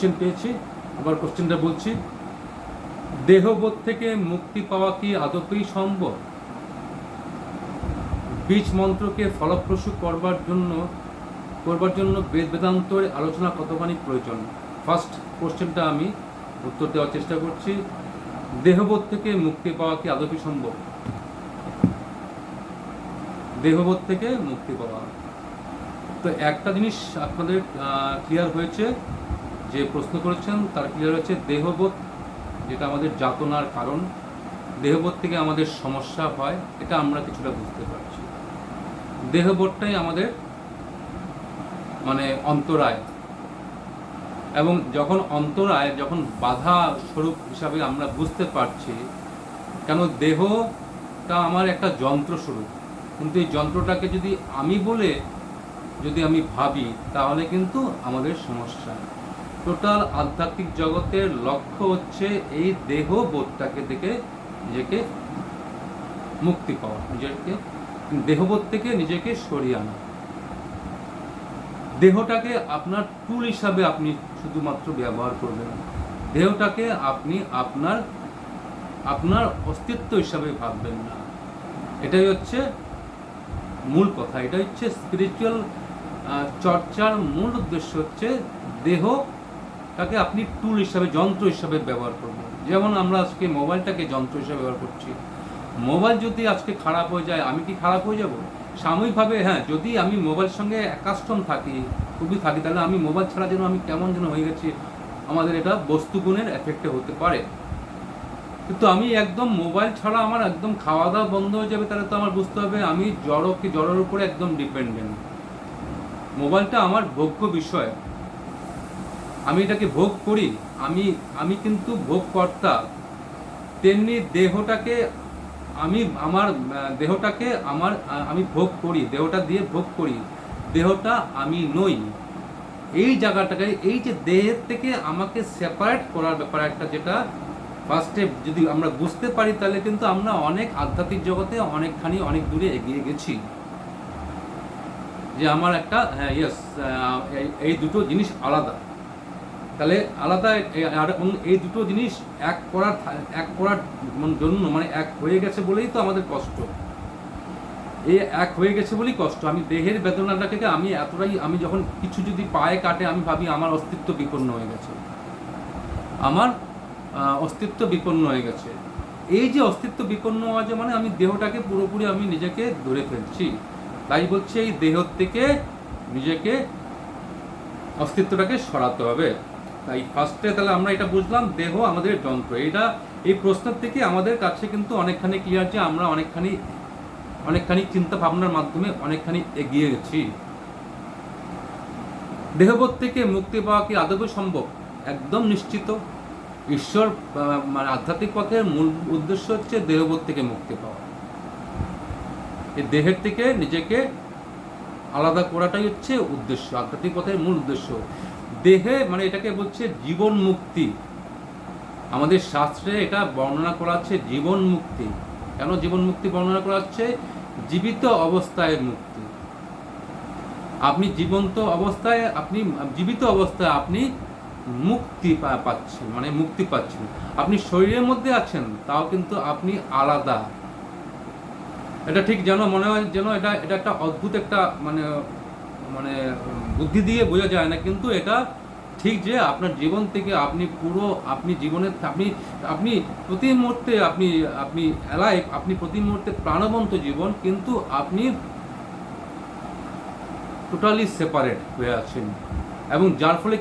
Question পেয়েছি, আবার কোশ্চেনটা বলছি। দেহবোধ থেকে মুক্তি পাওয়া কি আদপেই সম্ভব? বীজ মন্ত্রকে ফলপ্রসূ করবার জন্য বেদ বেদান্তের আলোচনা কতখানি প্রয়োজন? ফার্স্ট কোশ্চেনটা আমি উত্তর দেওয়ার চেষ্টা করছি। দেহবোধ থেকে মুক্তি পাওয়া কি আদপেই সম্ভব? দেহবোধ থেকে মুক্তি পাওয়া, তো একটা জিনিস আপনাদের ক্লিয়ার হয়েছে, যে প্রশ্ন করেছেন তার ক্লিয়ার হয়েছে। দেহবোধ যেটা আমাদের যাতনার কারণ, দেহবোধ থেকে আমাদের সমস্যা হয়, এটা আমরা কিছুটা বুঝতে পারছি। দেহবোধটাই আমাদের মানে অন্তরায়, এবং যখন অন্তরায়, যখন বাধা স্বরূপ হিসাবে আমরা বুঝতে পারছি, কেন দেহটা আমার একটা যন্ত্রস্বরূপ, কিন্তু এই যন্ত্রটাকে যদি আমি বলে যদি আমি ভাবি, তাহলে কিন্তু আমাদের সমস্যা। টোটাল আধ্যাত্মিক জগতের লক্ষ্য হচ্ছে এই দেহবোধটাকে থেকে নিজেকে মুক্তি পাওয়া, নিজেকে দেহবোধ থেকে নিজেকে সরিয়ে আনা। দেহটাকে আপনার টুল হিসাবে আপনি শুধুমাত্র ব্যবহার করবেন, দেহটাকে আপনি আপনার অস্তিত্ব হিসাবে ভাববেন না। এটাই হচ্ছে মূল কথা, এটাই হচ্ছে স্পিরিচুয়াল চর্চার মূল উদ্দেশ্য, হচ্ছে দেহটাকে আপনি টুল হিসাবে, যন্ত্র হিসাবে ব্যবহার করবেন। যেমন আমরা আজকে মোবাইলটাকে যন্ত্র হিসাবে ব্যবহার করছি। মোবাইল যদি আজকে খারাপ হয়ে যায়, আমি কি খারাপ হয়ে যাব? সাময়িকভাবে হ্যাঁ, যদি আমি মোবাইলের সঙ্গে অ্যাকাস্টম থাকি, খুবই থাকি, তাহলে আমি মোবাইল ছাড়া যেন আমি কেমন যেন হয়ে গেছি, আমাদের এটা বস্তুগুণের এফেক্টে হতে পারে। কিন্তু আমি একদম মোবাইল ছাড়া আমার একদম খাওয়া দাওয়া বন্ধ হয়ে যাবে, তাহলে তো আমার বুঝতে হবে আমি জড়ের উপরে একদম ডিপেন্ডেন্ট। মোবাইলটা আমার ভোগ্য বিষয়, আমি এটাকে ভোগ করি, আমি কিন্তু ভোগকর্তা। তেমনি দেহটাকে আমি ভোগ করি, দেহটা দিয়ে ভোগ করি, দেহটা আমি নই। এই জায়গাটাকে, এই যে দেহের থেকে আমাকে সেপারেট করার ব্যাপার একটা, যেটা ফার্স্টে যদি আমরা বুঝতে পারি, তাহলে কিন্তু আমরা অনেক আধ্যাত্মিক জগতে অনেক দূরে এগিয়ে গেছি। যে আমার একটা ইয়েস, এই দুটো জিনিস আলাদা, তাহলে আলাদা, এবং এই দুটো জিনিস এক করার জন্য, মানে এক হয়ে গেছে বলেই তো আমাদের কষ্ট। এই এক হয়ে গেছে বলেই কষ্ট। আমি দেহের বেদনাটাকে আমি যখন কিছু যদি পায়ে কাটে, আমি ভাবি আমার অস্তিত্ব বিপন্ন হয়ে গেছে, আমার অস্তিত্ব বিপন্ন হয়ে গেছে। এই যে অস্তিত্ব বিপন্ন হওয়া, যে মানে আমি দেহটাকে পুরোপুরি আমি নিজেকে ধরে ফেলছি। তাই বলছে এই দেহ থেকে নিজেকে, অস্তিত্বটাকে সরাতে হবে। তাই ফার্স্টে তাহলে আমরা এটা বুঝলাম, দেহ আমাদের যন্ত্র। এই প্রশ্নের থেকে আমাদের কাছে কিন্তু অনেকখানি ক্লিয়ার, যে আমরা অনেকখানি চিন্তা ভাবনার মাধ্যমে অনেকখানি এগিয়ে গেছি। দেহবোধ থেকে মুক্তি পাওয়া কি আদৌ সম্ভব? একদম নিশ্চিত। ঈশ্বর মানে আধ্যাত্মিক পথের মূল উদ্দেশ্য হচ্ছে দেহবোধ থেকে মুক্তি পাওয়া। এই দেহের থেকে নিজেকে আলাদা করাটাই হচ্ছে উদ্দেশ্য, আধ্যাত্মিক পথের মূল উদ্দেশ্য। দেহে মানে এটাকে বলছে জীবন মুক্তি। আমাদের শাস্ত্রে এটা বর্ণনা করা হচ্ছে জীবন মুক্তি। কেন জীবন মুক্তি বর্ণনা করা হচ্ছে? জীবিত অবস্থায় মুক্তি। আপনি জীবিত অবস্থায় আপনি মুক্তি পাচ্ছেন, মানে মুক্তি পাচ্ছেন। আপনি শরীরের মধ্যে আছেন, তাও কিন্তু আপনি আলাদা। এটা ঠিক যেন মনে হয় যেন এটা একটা অদ্ভুত একটা মানে বুদ্ধি দিয়ে বোঝা যায় না, কিন্তু এটা ঠিক, যে আপনার জীবন থেকে আপনি প্রতি মুহূর্তে আপনি অ্যালাইভ, আপনি প্রতি মুহূর্তে প্রাণবন্ত জীবন, কিন্তু আপনি টোটালি সেপারেট হয়ে আছেন। এবং যার ফলে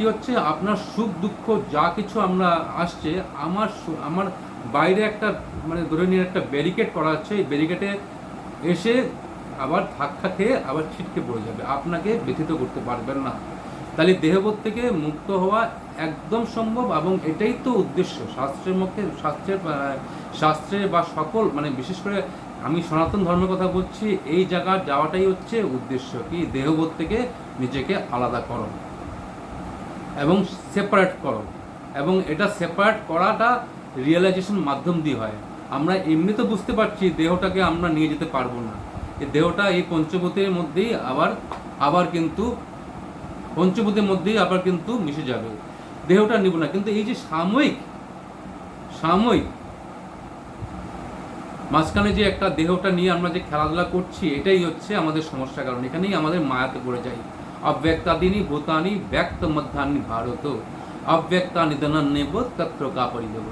কি হচ্ছে, আপনার সুখ দুঃখ যা কিছু আমরা আসছে, আমার বাইরে একটা মানে ধরে নিয়ে একটা ব্যারিকেড করা আছে, এই ব্যারিকেডে এসে আবার ধাক্কা খেয়ে আবার ছিটকে পড়ে যাবে, আপনাকে ব্যথিত করতে পারবেন না। তাহলে দেহবোধ থেকে মুক্ত হওয়া একদম সম্ভব, এবং এটাই তো উদ্দেশ্য শাস্ত্রের বা সকল, মানে বিশেষ করে আমি সনাতন ধর্মের কথা বলছি, এই জায়গায় যাওয়াটাই হচ্ছে উদ্দেশ্য, কি দেহবোধ থেকে নিজেকে আলাদা করো এবং সেপারেট করো। এবং এটা সেপারেট করাটা রিয়েলাইজেশন মাধ্যম দিয়ে হয়। আমরা এমনি তো বুঝতে পারছি দেহটাকে আমরা নিয়ে যেতে পারবো না, এই দেহটা এই পঞ্চভূতের মধ্যেই আবার কিন্তু পঞ্চভূতের মধ্যেই আবার কিন্তু মিশে যাবে, দেহটা নিব না। কিন্তু এই যে সাময়িক সাময়িক মাঝখানে যে একটা দেহটা নিয়ে আমরা যে খেলাধুলা করছি, এটাই হচ্ছে আমাদের সমস্যার কারণ। এখানেই আমাদের মায়াতে পড়ে যাই। অব্যক্তাদিনী ভূতানি ব্যক্ত মধ্যানি ভারত অব্যক্তা নিধনান্যেব তত্র কাপড়ি দেব।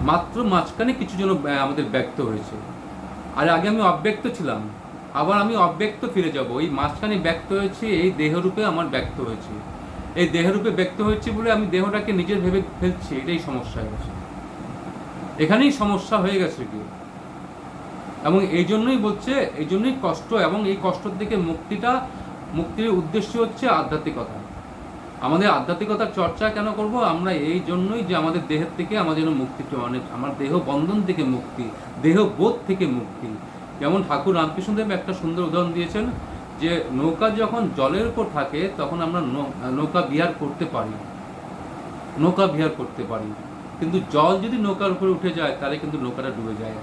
মাত্র মাঝখানে কিছু জন আমাদের ব্যক্ত হয়েছে, আর আগে আমি অব্যক্ত ছিলাম, আবার আমি অব্যক্ত ফিরে যাব। এই মাঝখানে ব্যক্ত হয়েছে, এই দেহরূপে আমার ব্যক্ত হয়েছে। এই দেহরূপে ব্যক্ত হয়েছে বলে আমি দেহটাকে নিজের ভেবে ফেলছি, এটাই সমস্যা হয়ে গেছে। এখানেই সমস্যা হয়ে গেছে কি, এবং এই জন্যই বলছে, এই জন্যই কষ্ট, এবং এই কষ্ট থেকে মুক্তির উদ্দেশ্য হচ্ছে আধ্যাত্মিকতা। আমাদের আধ্যাত্মিকতার চর্চা কেন করব আমরা? এই জন্যই যে আমাদের দেহের থেকে আমার যেন মুক্তি, মানে আমার দেহ বন্ধন থেকে মুক্তি, দেহ বোধ থেকে মুক্তি। যেমন ঠাকুর রামকৃষ্ণদেব একটা সুন্দর উদাহরণ দিয়েছেন যে নৌকা যখন জলের উপর থাকে তখন আমরা নৌকা বিহার করতে পারি, নৌকা বিহার করতে পারি, কিন্তু জল যদি নৌকার উপরে উঠে যায় তাহলে কিন্তু নৌকাটা ডুবে যায়।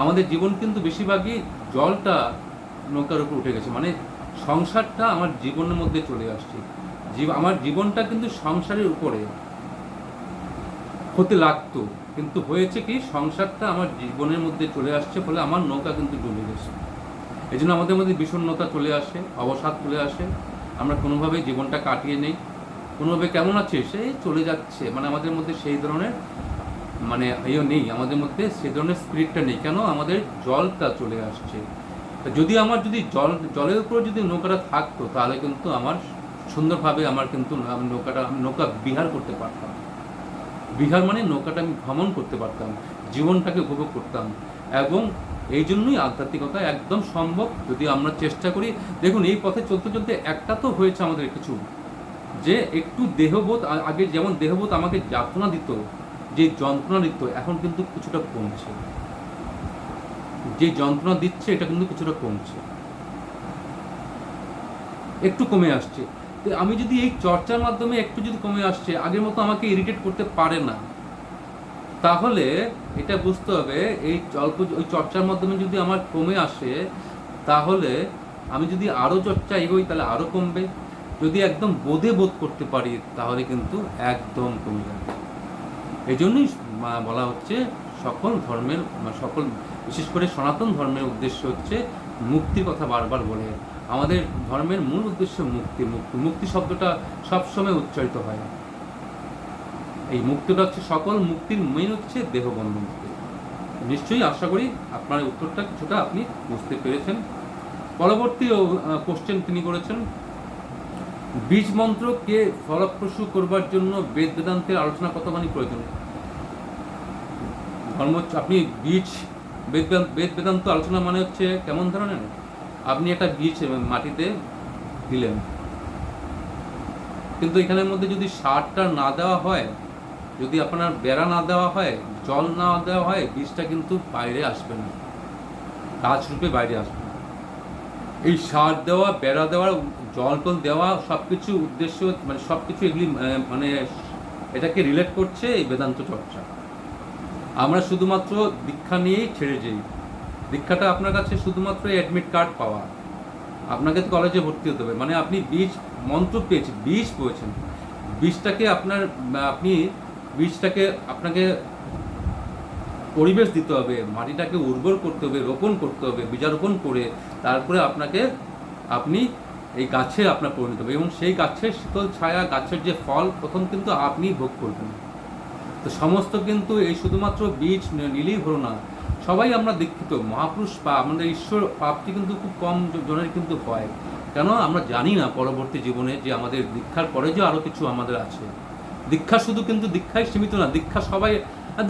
আমাদের জীবন কিন্তু বেশিরভাগই জলটা নৌকার উপর উঠে গেছে, মানে সংসারটা আমার জীবনের মধ্যে চলে আসছে। আমার জীবনটা কিন্তু সংসারের উপরে হতে লাগতো, কিন্তু হয়েছে কি সংসারটা আমার জীবনের মধ্যে চলে আসছে, ফলে আমার নৌকা কিন্তু ডুবে গেছে। এই জন্য আমাদের মধ্যে বিষণ্ণতা চলে আসে, অবসাদ চলে আসে, আমরা কোনোভাবে জীবনটা কাটিয়ে নেই, কোনোভাবে কেমন আছে সে চলে যাচ্ছে, মানে আমাদের মধ্যে সেই ধরনের মানে নেই, আমাদের মধ্যে সেই ধরনের স্পিরিটটা নেই। কেন? আমাদের জলটা চলে আসছে। যদি জলের উপর যদি নৌকাটা থাকতো তাহলে কিন্তু আমার সুন্দরভাবে আমার কিন্তু নৌকা বিহার করতে পারতাম। বিহার মানে নৌকাটা আমি ভ্রমণ করতে পারতাম, জীবনটাকে উপভোগ করতাম। এবং এই জন্যই আধ্যাত্মিকতা একদম সম্ভব যদি আমরা চেষ্টা করি। দেখুন, এই পথে চলতে চলতে একটা তো হয়েছে আমাদের কিছু, যে একটু দেহবোধ, আগে যেমন দেহবোধ আমাকে যাতনা দিত, যে যন্ত্রণা দিত, এখন কিন্তু কিছুটা কমছে। যে যন্ত্রণা দিচ্ছে এটা কিন্তু কিছুটা কমছে, একটু কমে আসছে। আমি যদি এই চর্চার মাধ্যমে একটু যদি কমে আসছে, আগের মতো আমাকে ইরিটেট করতে পারে না, তাহলে এটা বুঝতে হবে এই ওই চর্চার মাধ্যমে যদি আমার কমে আসে, তাহলে আমি যদি আরও চর্চা এগোই তাহলে আরও কমবে। যদি একদম বোধ করতে পারি তাহলে কিন্তু একদম কমে যাবে। এই জন্যই বলা হচ্ছে সকল ধর্মের, বিশেষ করে সনাতন ধর্মের উদ্দেশ্য হচ্ছে মুক্তির কথা বারবার বলে। আমাদের ধর্মের মূল উদ্দেশ্য মুক্তি। মুক্তি শব্দটা সবসময় উচ্চারিত হয়। এই মুক্তিটা হচ্ছে, সকল মুক্তির মেইন হচ্ছে দেহবন্ধ মুক্তি। নিশ্চয়ই আশা করি আপনার উত্তরটা কিছুটা আপনি বুঝতে পেরেছেন। পরবর্তী কোশ্চেন তিনি করেছেন, বীজ মন্ত্রকে ফলপ্রসূ করবার জন্য বেদ বেদান্তের আলোচনা কতখানি প্রয়োজন? আপনি বেদ বেদান্ত আলোচনা মানে হচ্ছে কেমন ধরনের? আপনি একটা বীজ মাটিতে দিলেন, কিন্তু এখানের মধ্যে যদি সারটা না দেওয়া হয়, যদি আপনার বেড়া না দেওয়া হয়, জল না দেওয়া হয়, বীজটা কিন্তু বাইরে আসবে না, গাছ রূপে বাইরে আসবে না। এই সার দেওয়া, বেড়া দেওয়া, জল টল দেওয়া সবকিছু উদ্দেশ্য, মানে সবকিছু এগুলি মানে এটাকে রিলেট করছে এই বেদান্ত চর্চা। আমরা শুধুমাত্র দীক্ষা নিয়েই ছেড়ে যাই। দীক্ষাটা আপনার কাছে শুধুমাত্র অ্যাডমিট কার্ড পাওয়া, আপনাকে তো কলেজে ভর্তি হতে হবে, মানে আপনি বীজ মন্ত্র পেয়েছেন, বীজ পেয়েছেন, বীজটাকে আপনাকে পরিবেশ দিতে হবে, মাটিটাকে উর্বর করতে হবে, রোপণ করতে হবে, বীজারোপণ করে তারপরে আপনি এই গাছে আপনার পরিণত হবে, এবং সেই গাছের শীতল ছায়া, গাছের যে ফল প্রথম কিন্তু আপনি ভোগ করবেন। তো সমস্ত কিন্তু এই শুধুমাত্র বীজ নিলেই হলো না। সবাই আমরা দীক্ষিত, মহাপুরুষ বা আমাদের ঈশ্বর প্রাপ্তি কিন্তু খুব কম জনের কিন্তু হয়। কেন? আমরা জানি না পরবর্তী জীবনে যে আমাদের দীক্ষার পরে যে আরও কিছু আমাদের আছে। দীক্ষা শুধু কিন্তু দীক্ষায় সীমিত না, সবাই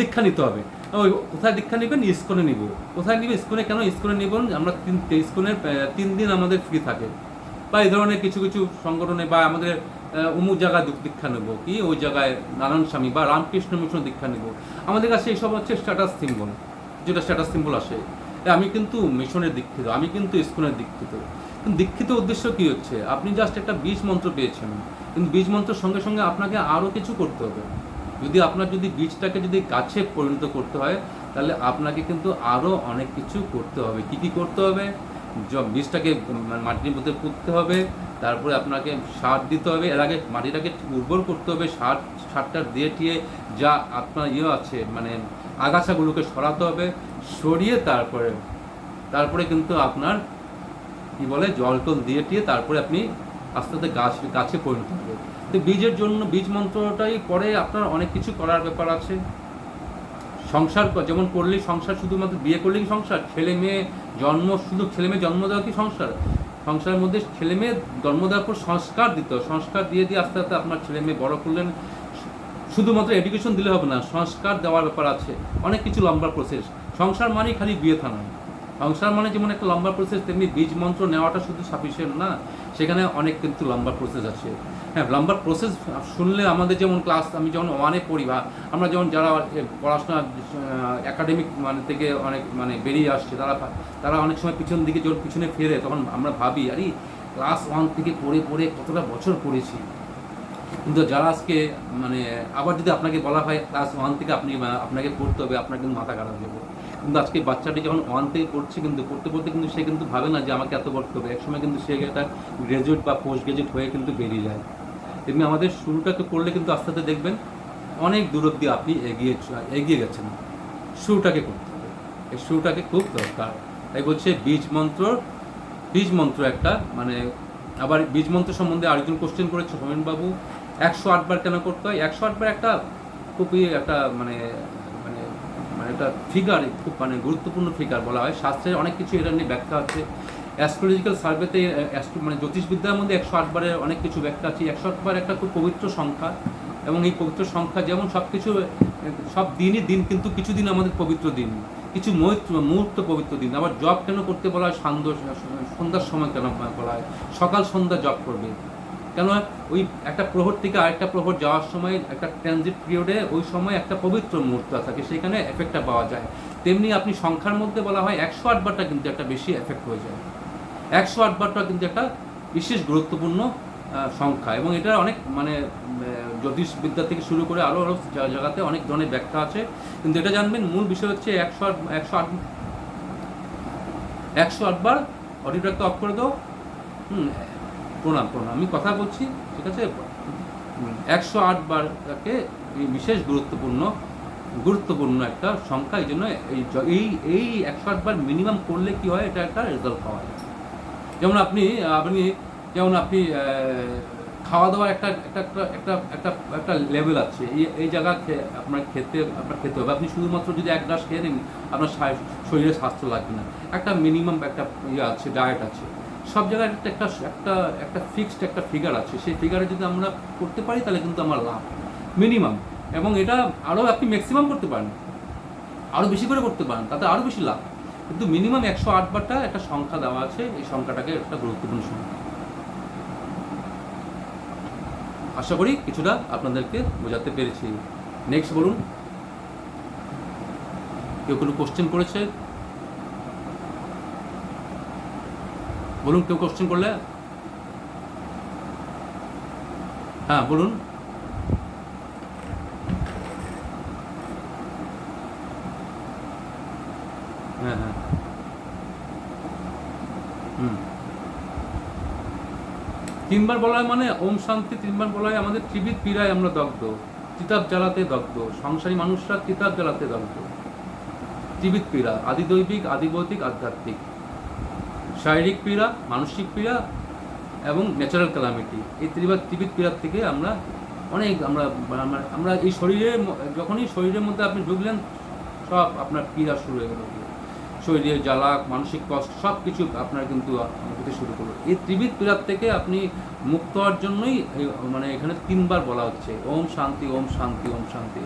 দীক্ষা নিতে হবে। ওই কোথায় দীক্ষা নেবেন? ইস্কনে নিব। কোথায় নিবে? ইস্কনে। কেন ইস্কনে নেবেন? আমরা ইস্কনের 3 দিন আমাদের ফ্রি থাকে, বা এই ধরনের কিছু কিছু সংগঠনে, বা আমাদের অমুক জায়গায় দীক্ষা নেব, কি ওই জায়গায় নারায়ণ স্বামী বা রামকৃষ্ণ মিশন দীক্ষা নেব। আমাদের কাছে এইসব হচ্ছে স্ট্যাটাস সিম্বল, যেটা স্ট্যাটাস সিম্বল আসে। আমি কিন্তু মিশনের দীক্ষিত, আমি কিন্তু ইস্কনের দীক্ষিত। কিন্তু দীক্ষিত উদ্দেশ্য কি হচ্ছে? আপনি জাস্ট একটা বীজ মন্ত্র পেয়েছেন, কিন্তু বীজ মন্ত্রের সঙ্গে সঙ্গে আপনাকে আরও কিছু করতে হবে। যদি বীজটাকে যদি গাছে পরিণত করতে হয়, তাহলে আপনাকে কিন্তু আরও অনেক কিছু করতে হবে। কি করতে হবে? বীজটাকে মাটির মধ্যে পুঁততে হবে, তারপরে আপনাকে সার দিতে হবে, এর আগে মাটিটাকে উর্বর করতে হবে, সারটা দিয়ে টিয়ে যা আপনার আছে মানে আগাছাগুলোকে সরাতে হবে, সরিয়ে তারপরে কিন্তু আপনার কি বলে জল টল দিয়ে টিয়ে তারপরে আপনি আস্তে আস্তে গাছে পরিণত হবে। তো বীজের জন্য বীজ মন্ত্রটাই পরে আপনার অনেক কিছু করার ব্যাপার আছে। সংসার যেমন করলেই সংসার, শুধুমাত্র বিয়ে করলেই কি সংসার? শুধু ছেলে মেয়ে জন্ম দেওয়া কি সংসার? সংসারের মধ্যে ছেলে মেয়ে জন্ম দেওয়ার পর সংস্কার দিতে হয়, সংস্কার দিয়ে আস্তে আস্তে আপনার ছেলে মেয়ে বড় করলেন। শুধুমাত্র এডুকেশন দিলে হবে না, সংস্কার দেওয়ার ব্যাপার আছে, অনেক কিছু লম্বা প্রসেস। সংসার মানেই খালি বিয়ে থা নয়, সংসার মানে যেমন একটা লম্বা প্রসেস, তেমনি বীজ মন্ত্র নেওয়াটা শুধু সাফিসিয়েন্ট না, সেখানে অনেক কিন্তু লম্বা প্রসেস আছে। হ্যাঁ, লম্বা প্রসেস শুনলে আমাদের যেমন ক্লাস, আমি যখন 1-এ পড়ি বা আমরা যেমন যারা পড়াশোনা একাডেমিক মানে থেকে অনেক মানে বেরিয়ে আসছে, তারা অনেক সময় পিছন দিকে যখন পিছনে ফেরে, তখন আমরা ভাবি আরে ক্লাস 1 থেকে পড়ে কতটা বছর পড়েছি। কিন্তু যারা আজকে মানে আবার যদি আপনাকে বলা হয় ক্লাস 1 থেকে আপনাকে পড়তে হবে, আপনার কিন্তু মাথা খারাপ যাবে। কিন্তু আজকে বাচ্চাটি যখন 1 থেকে পড়ছে, কিন্তু পড়তে কিন্তু সে কিন্তু ভাবে না যে আমাকে এত পড়তে হবে, একসময় কিন্তু সে একটা গ্র্যাজুয়েট বা পোস্ট গ্র্যাজুয়েট হয়ে কিন্তু বেরিয়ে যায়। তেমনি আমাদের শুরুটাকে করলে কিন্তু আস্তে আস্তে দেখবেন অনেক দূর অব্দি আপনি এগিয়ে গেছেন। শুরুটাকে করতে হবে, এই শুরুটাকে খুব দরকার। তাই বলছে বীজ মন্ত্র একটা মানে। আবার বীজ মন্ত্র সম্বন্ধে আরেকজন কোশ্চেন করেছে হোমেনবাবু, 108 বার কেন করতে হয়? 108 বার একটা খুবই একটা মানে মানে মানে একটা ফিগার, খুব মানে গুরুত্বপূর্ণ ফিগার বলা হয়। শাস্ত্রের অনেক কিছু এটা নিয়ে ব্যাখ্যা আছে। অ্যাস্ট্রোলজিক্যাল সার্ভেতে মানে জ্যোতিষবিদ্যার মধ্যে 108 বারের অনেক কিছু ব্যাখ্যা আছে। 108 বার একটা খুব পবিত্র সংখ্যা, এবং এই পবিত্র সংখ্যা যেমন সব দিনই দিন, কিন্তু কিছু দিন আমাদের পবিত্র দিন, কিছু মুহূর্ত পবিত্র দিন। আবার জব কেন করতে বলা হয়? সন্ধ্যার সময় কেন বলা হয়? সকাল সন্ধ্যা জব করবে কেন? ওই একটা প্রহর থেকে আরেকটা প্রহর যাওয়ার সময় একটা ট্রানজিট পিরিয়ডে ওই সময় একটা পবিত্র মুহূর্ত থাকে, সেখানে এফেক্টটা পাওয়া যায়। তেমনি আপনি সংখ্যার মধ্যে বলা হয় 108 বারটা কিন্তু একটা বেশি এফেক্ট হয়ে যায়। 108 বারটা কিন্তু একটা বিশেষ গুরুত্বপূর্ণ সংখ্যা, এবং এটা অনেক মানে জ্যোতিষবিদ্যা থেকে শুরু করে আরও জায়গাতে অনেক ধরনের ব্যাখ্যা আছে। কিন্তু এটা জানবেন মূল বিষয় হচ্ছে 108 বার। অডিওটা একটু অফ করে দাও। প্রণাম, আমি কথা বলছি, ঠিক আছে। 108 বারটাকে বিশেষ গুরুত্বপূর্ণ একটা সংখ্যা। এই জন্য এই 108 বার মিনিমাম করলে কি হয়, এটা একটা রেজাল্ট পাওয়া যায়। যেমন আপনি খাওয়া দাওয়ার একটা লেভেল আছে। এই জায়গা আপনার খেতে হবে। আপনি শুধুমাত্র যদি 1 গ্লাস খেয়ে নিন, আপনার শরীরে স্বাস্থ্য লাগবে না। একটা মিনিমাম একটা আছে, ডায়েট আছে। সব জায়গায় একটা ফিক্সড একটা ফিগার আছে। সেই ফিগারে যদি আমরা করতে পারি, তাহলে কিন্তু আমার লাভ মিনিমাম। এবং এটা আরও আপনি ম্যাক্সিমাম করতে পারেন, আরও বেশি করে করতে পারেন, তাতে আরও বেশি লাভ। কিন্তু মিনিমাম 108 বারটা একটা সংখ্যা দেওয়া আছে, এই সংখ্যাটাকে একটা গুরুত্বপূর্ণ সংখ্যা। আশা করি কিছুটা আপনাদেরকে বোঝাতে পেরেছি। নেক্সট বলুন, কেউ কোনো কোশ্চেন করেছে? বলুন, কেউ কোশ্চেন করলে? হ্যাঁ বলুন। হ্যাঁ 3 বার বলা হয় মানে ওম শান্তি 3 বার বলা হয়। আমাদের ত্রিবিধ পীড়ায় আমরা দগ্ধ, চিতাব জ্বালাতে দগ্ধ, সংসারী মানুষরা চিতাব জ্বালাতে দগ্ধ। ত্রিবিধ পীড়া, আদিদৈবিক, আদিভৌতিক, আধ্যাত্মিক। শারীরিক পীড়া, মানসিক পীড়া এবং ন্যাচারাল ক্যালামিটি। এই ত্রিবিধ পীড়ার থেকে আমরা এই যখনই শরীরের মধ্যে আপনি ঢুকলেন, সব আপনার পীড়া শুরু হয়ে গেল। শরীরের জ্বালা, মানসিক কষ্ট সব কিছু আপনার কিন্তু হতে শুরু করলো। এই ত্রিবিধ পীড়ার থেকে আপনি মুক্ত হওয়ার জন্যই মানে এখানে 3 বার বলা হচ্ছে ওম শান্তি, ওম শান্তি, ওম শান্তি।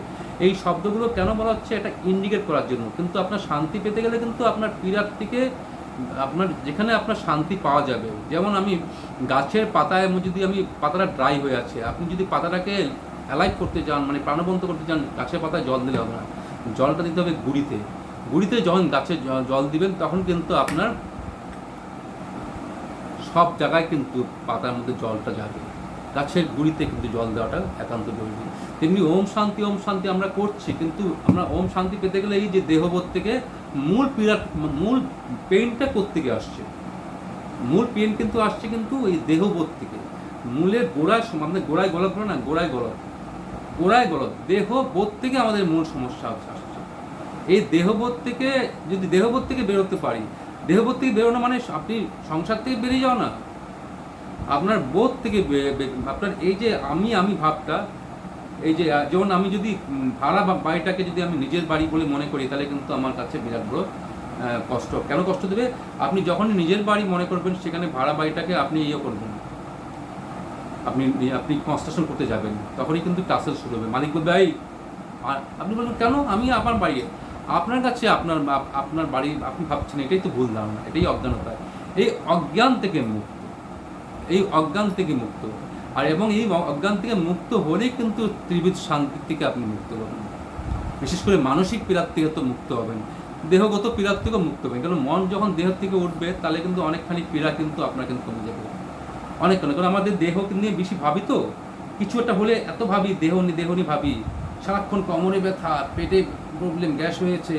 এই শব্দগুলো কেন বলা হচ্ছে? এটা ইন্ডিকেট করার জন্য। কিন্তু আপনার শান্তি পেতে গেলে কিন্তু আপনার পীড়ার থেকে যেখানে আপনার শান্তি পাওয়া যাবে। যেমন আমি গাছের পাতায় যদি পাতাটা ড্রাই হয়ে আছে, আপনি যদি পাতাটাকে অ্যালাইভ করতে চান, মানে প্রাণবন্ত করতে চান, গাছের পাতায় জল দিলে হবে না, জলটা দিতে হবে গুড়িতে যখন গাছে জল দিবেন, তখন কিন্তু আপনার সব জায়গায় কিন্তু পাতার মধ্যে জলটা যাবে। গাছের গুড়িতে কিন্তু জল দেওয়াটা একান্ত জরুরি। তেমনি ওম শান্তি আমরা করছি, কিন্তু আমরা ওম শান্তি পেতে গেলে এই যে দেহবোধ থেকে মূল পেইনটা কোত্থেকে আসছে, মূল পেন কিন্তু আসছে কিন্তু এই দেহবোধ থেকে। মূলের গোড়ায় আমাদের গোড়ায় গলদ বলে না, গোড়ায় গলদ দেহবোধ থেকে আমাদের মূল সমস্যা আসছে। এই দেহবোধ থেকে যদি দেহবোধ থেকে বেরোতে পারি, দেহবোধ থেকে বেরোনো মানে আপনি সংসার থেকে বেরিয়ে যাও না, আপনার বোধ থেকে আপনার এই যে আমি ভাবটা, এই যে যেমন আমি যদি ভাড়া বাড়িটাকে যদি আমি নিজের বাড়ি বলে মনে করি, তাহলে কিন্তু আমার কাছে বিরাট বড় কষ্ট। কেন কষ্ট দেবে? আপনি যখনই নিজের বাড়ি মনে করবেন, সেখানে ভাড়া বাড়িটাকে আপনি ইয়ে করবেন, আপনি কনস্ট্রাকশন করতে যাবেন, তখনই কিন্তু টাসেল শুরু হবে। মালিক বলবে এই, আপনি বলবেন কেন আমি আমার বাড়ি, আপনার কাছে আপনার বাড়ি আপনি ভাবছেন, এটাই তো ভুল ধারণা, এটাই অজ্ঞানতা। এই অজ্ঞান থেকে মুক্ত, এই অজ্ঞান থেকে মুক্ত, আর এবং এই অজ্ঞান থেকে মুক্ত হলেই কিন্তু ত্রিবিধ শান্তির থেকে আপনি মুক্ত হবেন। বিশেষ করে মানসিক পীড়ার থেকে তো মুক্ত হবেন, দেহগত পীড়ার থেকেও মুক্ত হবেন। কারণ মন যখন দেহ থেকে উঠবে, তাহলে কিন্তু অনেকখানি পীড়া কিন্তু আপনার কিন্তু কমে যাবে, অনেকখানি। কারণ আমাদের দেহ নিয়ে বেশি ভাবি তো, কিছু একটা হলে এত ভাবি, দেহ নিয়ে ভাবি, সারাক্ষণ কোমরে ব্যথা, পেটে প্রবলেম, গ্যাস হয়েছে,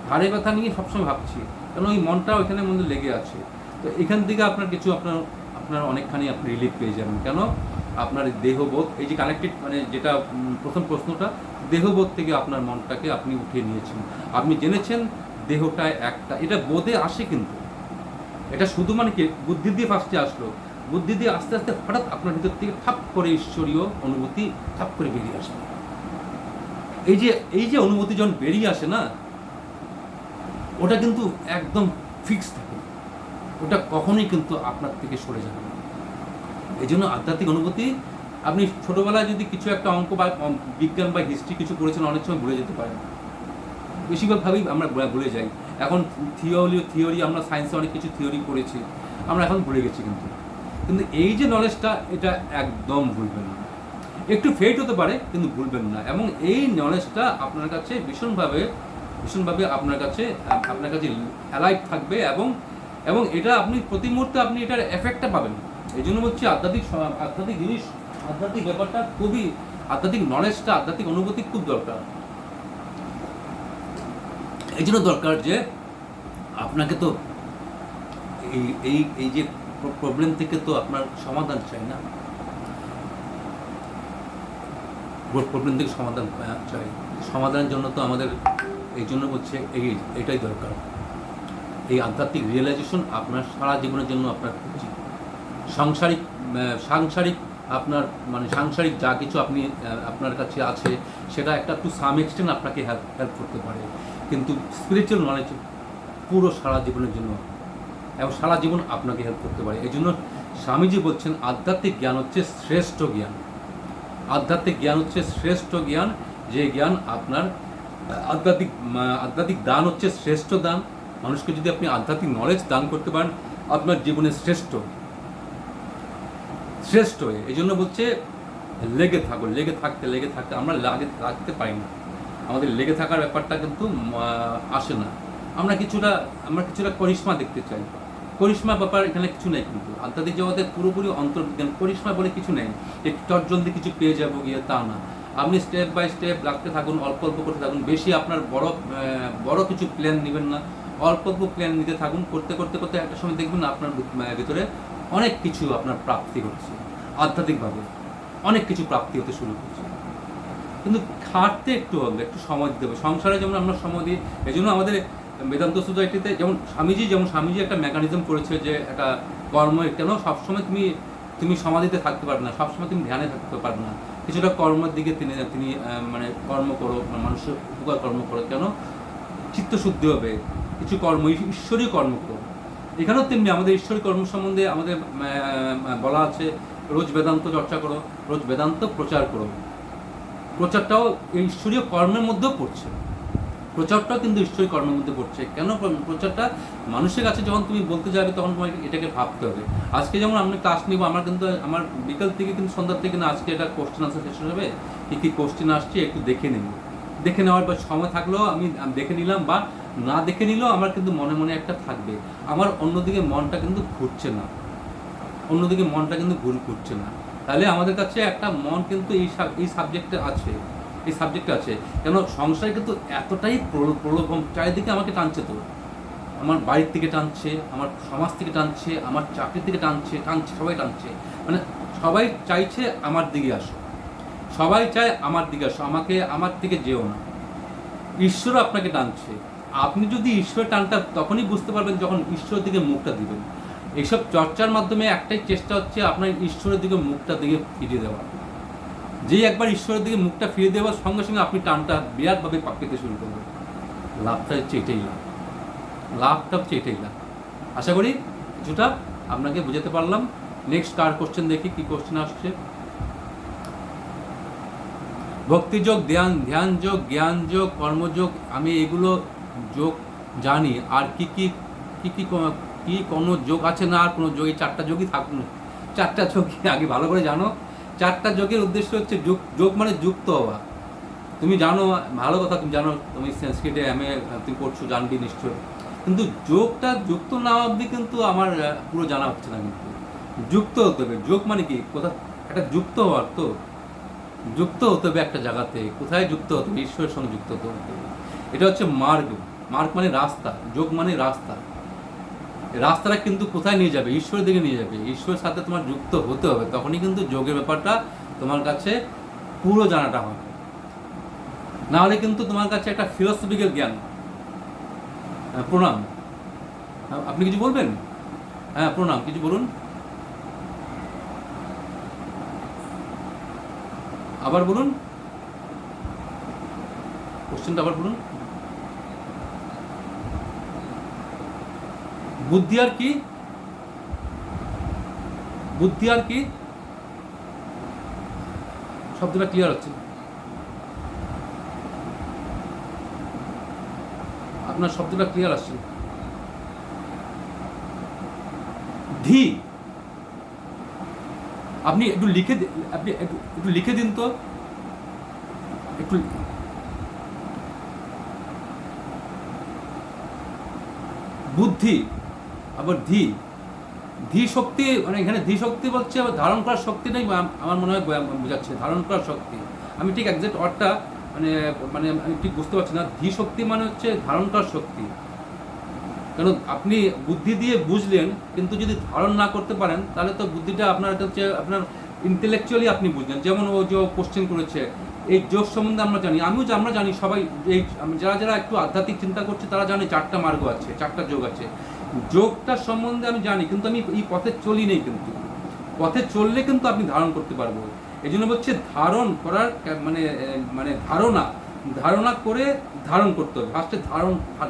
ঘাড়ে ব্যথা নিয়ে সবসময় ভাবছি, কারণ ওই মনটা ওইখানের মধ্যে লেগে আছে। তো এখান থেকে আপনার কিছু আপনার অনেকখানি আপনি রিলিফ পেয়ে যাবেন। কেন? আপনার দেহবোধ, এই যে কানেক্টেড, মানে যেটা প্রথম প্রশ্নটা, দেহবোধ থেকে আপনার মনটাকে আপনি উঠিয়ে নিয়েছেন, আপনি জেনেছেন দেহটায় একটা, এটা বোধে আসে কিন্তু, এটা শুধু মানে কি বুদ্ধি দিয়ে ফার্স্টে আসলো, বুদ্ধি দিয়ে আস্তে আস্তে হঠাৎ আপনার ভিতর থেকে ঠাপ করে ঈশ্বরীয় অনুভূতি ঠাপ করে বেরিয়ে আসে। এই যে অনুভূতি যখন বেরিয়ে আসে না, ওটা কিন্তু একদম ফিক্স থাকে, ওটা কখনোই কিন্তু আপনার থেকে সরে যাবে না। এই জন্য আধ্যাত্মিক অনুভূতি, আপনি ছোটবেলায় যদি কিছু একটা অঙ্ক বা বিজ্ঞান বা হিস্ট্রি কিছু পড়েছেন, অনেক সময় ভুলে যেতে পারেন, বেশিরভাগভাবেই আমরা ভুলে যাই। এখন থিওরি আমরা সায়েন্সে অনেক কিছু থিওরি পড়েছি, আমরা এখন ভুলে গেছি, কিন্তু এই যে নলেজটা, এটা একদম ভুলবেন না। একটু ফেট হতে পারে, কিন্তু ভুলবেন না। এবং এই নলেজটা আপনার কাছে ভীষণভাবে আপনার কাছে অ্যালাইভ থাকবে, এবং এটা আপনি প্রতি মুহূর্তে আপনি এটার এফেক্টটা পাবেন। এই জন্য বলছি আধ্যাত্মিক জিনিস, আধ্যাত্মিক ব্যাপারটা খুবই, আধ্যাত্মিক নলেজটা, আধ্যাত্মিক অনুভূতি খুব দরকার। এই জন্য দরকার যে আপনাকে তো এই যে প্রবলেম থেকে তো আপনার সমাধান চাই না, প্রবলেম থেকে সমাধান চাই, সমাধানের জন্য তো আমাদের, এই জন্য হচ্ছে এটাই দরকার। এই আধ্যাত্মিক রিয়েলাইজেশন আপনার সারা জীবনের জন্য আপনার উচিত। সাংসারিক আপনার মানে সাংসারিক যা কিছু আপনার কাছে আছে, সেটা একটা টু সাম এক্সটেন্ট আপনাকে হেল্প করতে পারে, কিন্তু স্পিরিচুয়াল নলেজ পুরো সারা জীবনের জন্য এবং সারা জীবন আপনাকে হেল্প করতে পারে। এই জন্য স্বামীজি বলছেন আধ্যাত্মিক জ্ঞান হচ্ছে শ্রেষ্ঠ জ্ঞান। আধ্যাত্মিক জ্ঞান হচ্ছে শ্রেষ্ঠ জ্ঞান, যে জ্ঞান আপনার আধ্যাত্মিক দান হচ্ছে শ্রেষ্ঠ দান। মানুষকে যদি আপনি আধ্যাত্মিক নলেজ দান করতে পারেন, আপনার জীবনে শ্রেষ্ঠ। এই জন্য বলছে লেগে থাকতে আমরা লাগতে পারি না, আমাদের লেগে থাকার ব্যাপারটা কিন্তু আসে না। আমরা কিছুটা করিশ্মা দেখতে চাই, করিশ্মা ব্যাপার এখানে কিছু নেই। কিন্তু আধ্যাত্মিক জগতে পুরোপুরি অন্তর্বিজ্ঞান, করিশ্মা বলে কিছু নেই, একটু চটজলদি কিছু পেয়ে যাবো গিয়ে, তা না। আপনি স্টেপ বাই স্টেপ রাখতে থাকুন, অল্প করতে থাকুন, বেশি আপনার বড় কিছু প্ল্যান নেবেন না, অল্প প্ল্যান নিতে থাকুন। করতে একটা সময় দেখবেন আপনার ভিতরে অনেক কিছু আপনার প্রাপ্তি হচ্ছে, আধ্যাত্মিকভাবে অনেক কিছু প্রাপ্তি হতে শুরু করছে। কিন্তু খাটতে একটু হবে, একটু সময় দিতে হবে। সংসারে যেমন আমরা সময় দিই, এই জন্য আমাদের বেদান্ত সোসাইটিতে যেমন স্বামীজি একটা মেকানিজম করেছে, যে একটা কর্ম, কেন সবসময় তুমি সমাধিতে থাকতে পারবে না, সবসময় তুমি ধ্যানে থাকতে পারবে না, কিছুটা কর্মের দিকে তিনি মানে কর্ম করো, মানুষের উপকার কর্ম করো, কেন চিত্তশুদ্ধি হবে, কিছু কর্ম ঈশ্বরীয় কর্ম করো। এখানেও তেমনি আমাদের ঈশ্বরী কর্ম সম্বন্ধে আমাদের বলা আছে, রোজ বেদান্ত চর্চা করো, রোজ বেদান্ত প্রচার করো। প্রচারটাও এই ঈশ্বরীয় কর্মের মধ্যেও পড়ছে, প্রচারটাও কিন্তু ঈশ্বরী কর্মের মধ্যে পড়ছে। কেন? প্রচারটা মানুষের কাছে যখন তুমি বলতে যাবে, তখন তোমাকে এটাকে ভাবতে হবে। আজকে যেমন আমি ক্লাস নিব, আমার বিকাল থেকে কিন্তু সন্ধ্যার থেকে না, আজকে এটা কোশ্চেন আনসার সেশন হবে, কী কোশ্চেন আসছে একটু দেখে নেওয়ার পর সময় থাকলেও আমি দেখে নিলাম, বা না দেখে নিলেও আমার কিন্তু মনে একটা থাকবে, আমার অন্যদিকে মনটা কিন্তু ঘুরছে না, ভুল করছে না। তাহলে আমাদের কাছে একটা মন কিন্তু এই সাবজেক্টে আছে, কেন সংসারে কিন্তু এতটাই প্রলোভন চারিদিকে আমাকে টানছে, তো আমার বাড়ির থেকে টানছে, আমার সমাজ থেকে টানছে, আমার চাকরি থেকে টানছে, সবাই টানছে, মানে সবাই চাইছে আমার দিকে আসো, সবাই চায় আমার দিকে আসো, আমার থেকে যেও না। ঈশ্বর আপনাকে টানছে। আপনি যদি ঈশ্বরের টানটা তখনই বুঝতে পারবেন যখন ঈশ্বরের দিকে মুখটা দিবেন। এইসব চর্চার মাধ্যমে একটাই চেষ্টা হচ্ছে আপনার ঈশ্বরের দিকে মুখটা দিকে ফিরিয়ে দেওয়া। যেই একবার ঈশ্বরের দিকে মুখটা ফিরিয়ে দেওয়ার সঙ্গে সঙ্গে আপনি টানটা বিরাটভাবে পেতে শুরু করবেন। লাভটা হচ্ছে এটাই লাভ, লাভটা হচ্ছে এটাই লাভ। আশা করি কিছুটা আপনাকে বোঝাতে পারলাম। নেক্সট কার কোশ্চেন দেখি, কি কোশ্চেন আসছে। ভক্তিযোগ, ধ্যান যোগ, জ্ঞান যোগ, কর্মযোগ, আমি এগুলো যোগ জানি। আর কি কি কি কি কি কোনো যোগ আছে না? আর কোনো যোগ, এই 4টা যোগই থাকুন। 4টা যোগ আগে ভালো করে জানো। 4টা যোগের উদ্দেশ্য হচ্ছে যোগ মানে যুক্ত হওয়া। তুমি জানো, ভালো কথা, তুমি জানো, তুমি সংস্কৃতে তুমি পড়ছো, জানবি নিশ্চয়। কিন্তু যোগটা যুক্ত না অবধি কিন্তু আমার পুরো জানা হচ্ছে না। কিন্তু যুক্ত হতে হবে। যোগ মানে কি? কোথা একটা যুক্ত হওয়ার, তো যুক্ত হতে হবে একটা জায়গাতে। কোথায় যুক্ত হতে হবে? ঈশ্বরের সঙ্গে যুক্ত হতে হবে। এটা হচ্ছে মার্গ। মার্গ মানে রাস্তা, যোগ মানে রাস্তা। রাস্তাটা কিন্তু কোথায় নিয়ে যাবে? ঈশ্বরের দিকে নিয়ে যাবে। ঈশ্বরের সাথে তোমার যুক্ত হতে হবে, তখনই কিন্তু যোগের ব্যাপারটা তোমার কাছে পুরো জানাটা হবে। না হলে কিন্তু তোমার কাছে একটা ফিলোসফিক্যাল জ্ঞান। প্রণাম, আপনি কিছু বলবেন? হ্যাঁ প্রণাম, কিছু বলুন, আবার বলুন, কোশ্চেনটা আবার বলুন। বুদ্ধি আর কি? বুদ্ধি আর কি? শব্দটা ক্লিয়ার হচ্ছে? আপনার শব্দটা ক্লিয়ার আসছে? ধি, আপনি একটু লিখে দিন তো একটু। বুদ্ধি, আবার ধি শক্তি, মানে এখানে ধি শক্তি বলছে, আবার ধারণ করার শক্তি নেই, আমার মনে হয় বোঝাচ্ছে ধারণ করার শক্তি। আমি ঠিক একজ্যাক্ট ওয়ার্ডটা মানে মানে আমি ঠিক বুঝতে পারছি না। ধি শক্তি মানে হচ্ছে ধারণ করার শক্তি। কারণ আপনি বুদ্ধি দিয়ে বুঝলেন, কিন্তু যদি ধারণ না করতে পারেন, তাহলে তো বুদ্ধিটা আপনার হচ্ছে আপনার ইন্টেলেকচুয়ালি আপনি বুঝলেন। যেমন ও যে কোশ্চেন করেছে, এই যোগ সম্বন্ধে আমরা জানি, আমরা জানি সবাই, এই যারা একটু আধ্যাত্মিক চিন্তা করছে তারা জানে 4টা মার্গ আছে, 4টা যোগ আছে। যোগটা সম্বন্ধে আমি জানি, কিন্তু আমি এই পথে চলি নেই। কিন্তু পথে চললে কিন্তু আপনি ধারণ করতে পারবো। এই জন্য হচ্ছে ধারণ করার মানে মানে ধারণা করে ধারণ করতে হবে। ফার্স্টে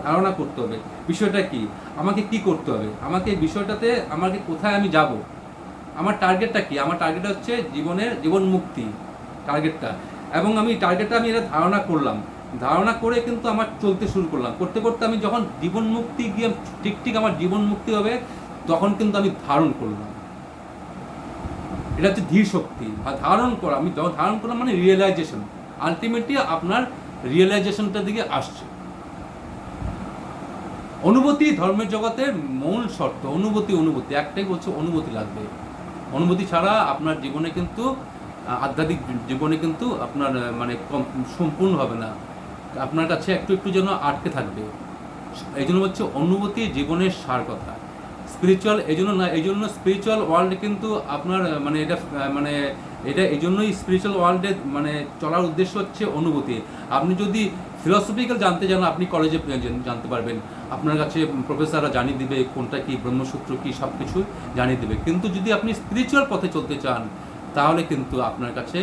ধারণা করতে হবে বিষয়টা কি, আমাকে কি করতে হবে, আমাকে এই বিষয়টাতে আমাকে কোথায় আমি যাব, আমার টার্গেটটা কি। আমার টার্গেট হচ্ছে জীবন মুক্তি টার্গেটটা। এবং আমি টার্গেটটা এটা ধারণা করলাম, ধারণা করে কিন্তু আমার চলতে শুরু করলাম। করতে করতে আমি যখন জীবন মুক্তি গিয়ে ঠিক আমার জীবন মুক্তি হবে, তখন কিন্তু আমি ধারণ করলাম। এটা হচ্ছে ধীর শক্তি বা ধারণ করা। আমি যখন ধারণ করলাম মানে রিয়েলাইজেশন, আলটিমেটলি আপনার রিয়েলাইজেশনটার দিকে আসছে। অনুভূতি ধর্মের জগতের মূল শর্ত। অনুভূতি একটাই বলছে, অনুভূতি লাগবে। অনুভূতি ছাড়া আপনার জীবনে কিন্তু আধ্যাত্মিক জীবনে কিন্তু আপনার মানে সম্পূর্ণ হবে না। আপনার কাছে একটু যেন আটকে থাকবে। এই জন্য হচ্ছে অনুভূতি জীবনের সার কথা। স্পিরিচুয়াল এই জন্য স্পিরিচুয়াল ওয়ার্ল্ডে কিন্তু আপনার এটা এই জন্যই স্পিরিচুয়াল ওয়ার্ল্ডে মানে চলার উদ্দেশ্য হচ্ছে অনুভূতি। আপনি যদি ফিলসফিক্যাল জানতে চান, আপনি কলেজে জানতে পারবেন, আপনার কাছে প্রফেসররা জানিয়ে দিবে কোনটা কি, ব্রহ্মসূত্র কি, সব কিছু জানিয়ে দেবে। কিন্তু যদি আপনি স্পিরিচুয়াল পথে চলতে চান, তাহলে কিন্তু আপনার কাছে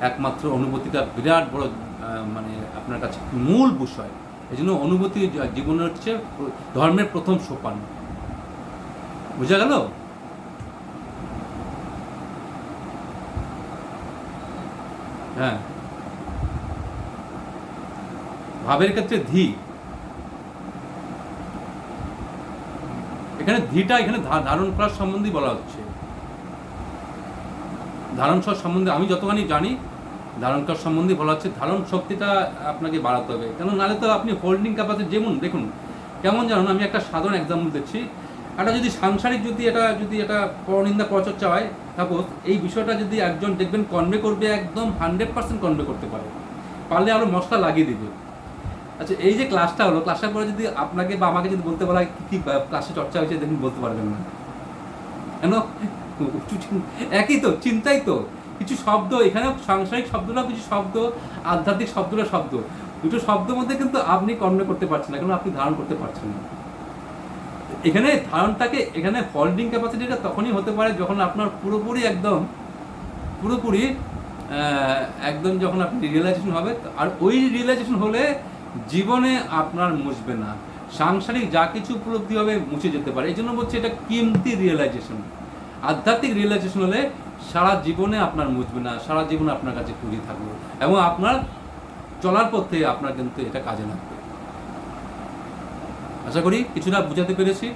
একমাত্র অনুভূতিটা বিরাট বড় মানে আপনার কাছে মূল বিষয়। এই জন্য অনুভূতি জীবনের হচ্ছে ধর্মের প্রথম সোপান। বুঝা গেল? হ্যাঁ, ভাবের ক্ষেত্রে ধি, এখানে ধিটা এখানে ধারণ করার সম্বন্ধে বলা হচ্ছে। ধারণ সম্বন্ধে আমি যতখানি জানি, ধারণ করার সম্বন্ধে বলা হচ্ছে। ধারণ শক্তিটা আপনাকে বাড়াতে হবে, কেন নাহলে তো আপনি হোল্ডিং ক্যাপাসিটি, যেমন দেখুন কেমন জানুন, আমি একটা সাধারণ এক্সাম্পল দিচ্ছি। একটা যদি সাংসারিক যদি এটা পরনিন্দা পরচর্চা হয়, সাপোজ এই বিষয়টা যদি একজন দেখবেন কনভে করবে, একদম 100% কনভে করতে পারলে আরও মশলা লাগিয়ে দিবে। আচ্ছা, এই যে ক্লাসটা হলো, ক্লাসটার পরে যদি আপনাকে বা আমাকে যদি বলতে বলা হয় কি ক্লাসে চর্চা হয়েছে, দেখুন বলতে পারবেন না কেন? একই তো, চিন্তাই তো। কিছু শব্দ এখানে, সাংসারিক শব্দটাও কিছু শব্দ, আধ্যাত্মিক শব্দটা শব্দ, দুটো শব্দের মধ্যে কিন্তু আপনি কর্ণে করতে পারছেন না, কেন আপনি ধারণ করতে পারছেন না। এখানে ধারণটাকে, এখানে হোল্ডিং ক্যাপাসিটিটা তখনই হতে পারে যখন আপনার পুরোপুরি পুরোপুরি একদম যখন আপনি রিয়েলাইজেশন হবে। আর ওই রিয়েলাইজেশন হলে জীবনে আপনার মুছবে না, সাংসারিক যা কিছু উপলব্ধি হবে মুছে যেতে পারে। এই জন্য বলছি এটা কিমতি রিয়েলাইজেশন। আধ্যাত্মিক রিয়েলাইজেশন হলে সারা জীবনে আপনার মুছবে না, সারা জীবনে আপনার কাছে পুঁজি থাকবে এবং আপনার চলার পথে আপনার কিন্তু এটা কাজে লাগবে। আশা করি কিছুটা বুঝাতে পেরেছি।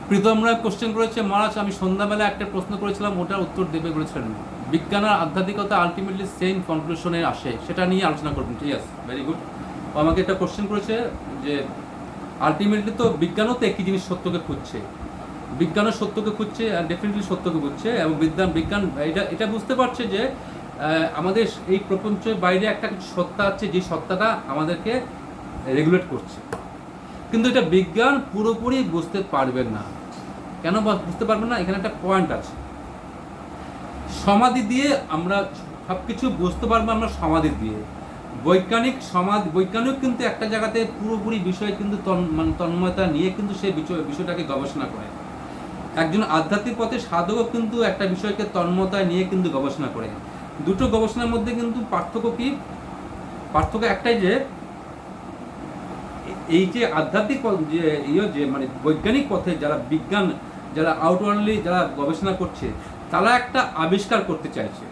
প্রীতম রায় কোশ্চেন করেছে, মহারাজ আমি সন্ধ্যাবেলা একটা প্রশ্ন করেছিলাম, ওটার উত্তর দেবে বলেছিলেন। বিজ্ঞান আর আধ্যাত্মিকতা আলটিমেটলি সেম কনক্লুশনে আসে, সেটা নিয়ে আলোচনা করবেন। ঠিক আছে, ভেরি গুড। আমাকে একটা কোশ্চেন করেছে যে আলটিমেটলি তো বিজ্ঞানও তো একই জিনিস সত্যকে খুঁজছে, বিজ্ঞানও সত্যকে খুঁজছে, ডেফিনেটলি সত্যকে খুঁজছে, এবং বিজ্ঞান এটা বুঝতে পারছে যে আমাদের এই প্রপঞ্চের বাইরে একটা কিছু সত্তা আছে, যে সত্তাটা আমাদেরকে রেগুলেট করছে। কিন্তু এটা বিজ্ঞান পুরোপুরি বুঝতে পারবেন না। কেন বুঝতে পারবেন না? এখানে একটা পয়েন্ট আছে। সমাধি দিয়ে আমরা সব কিছু বুঝতে পারবো, আমরা সমাধি দিয়ে। বৈজ্ঞানিক কিন্তু একটা জায়গাতে পুরোপুরি বিষয় কিন্তু তন্ময়তা নিয়ে কিন্তু সেই বিষয়টাকে গবেষণা করে। একজন আধ্যাত্মিক পথে সাধকও কিন্তু একটা বিষয়কে তন্ময়তা নিয়ে কিন্তু গবেষণা করে। দুটো গবেষণার মধ্যে কিন্তু পার্থক্য কি? পার্থক্য একটাই, যে এই যে আধ্যাত্মিক যে মানে বৈজ্ঞানিক পথে যারা আউটওয়ার্ডলি যারা গবেষণা করছে, তারা একটা আবিষ্কার করতে চাইছে,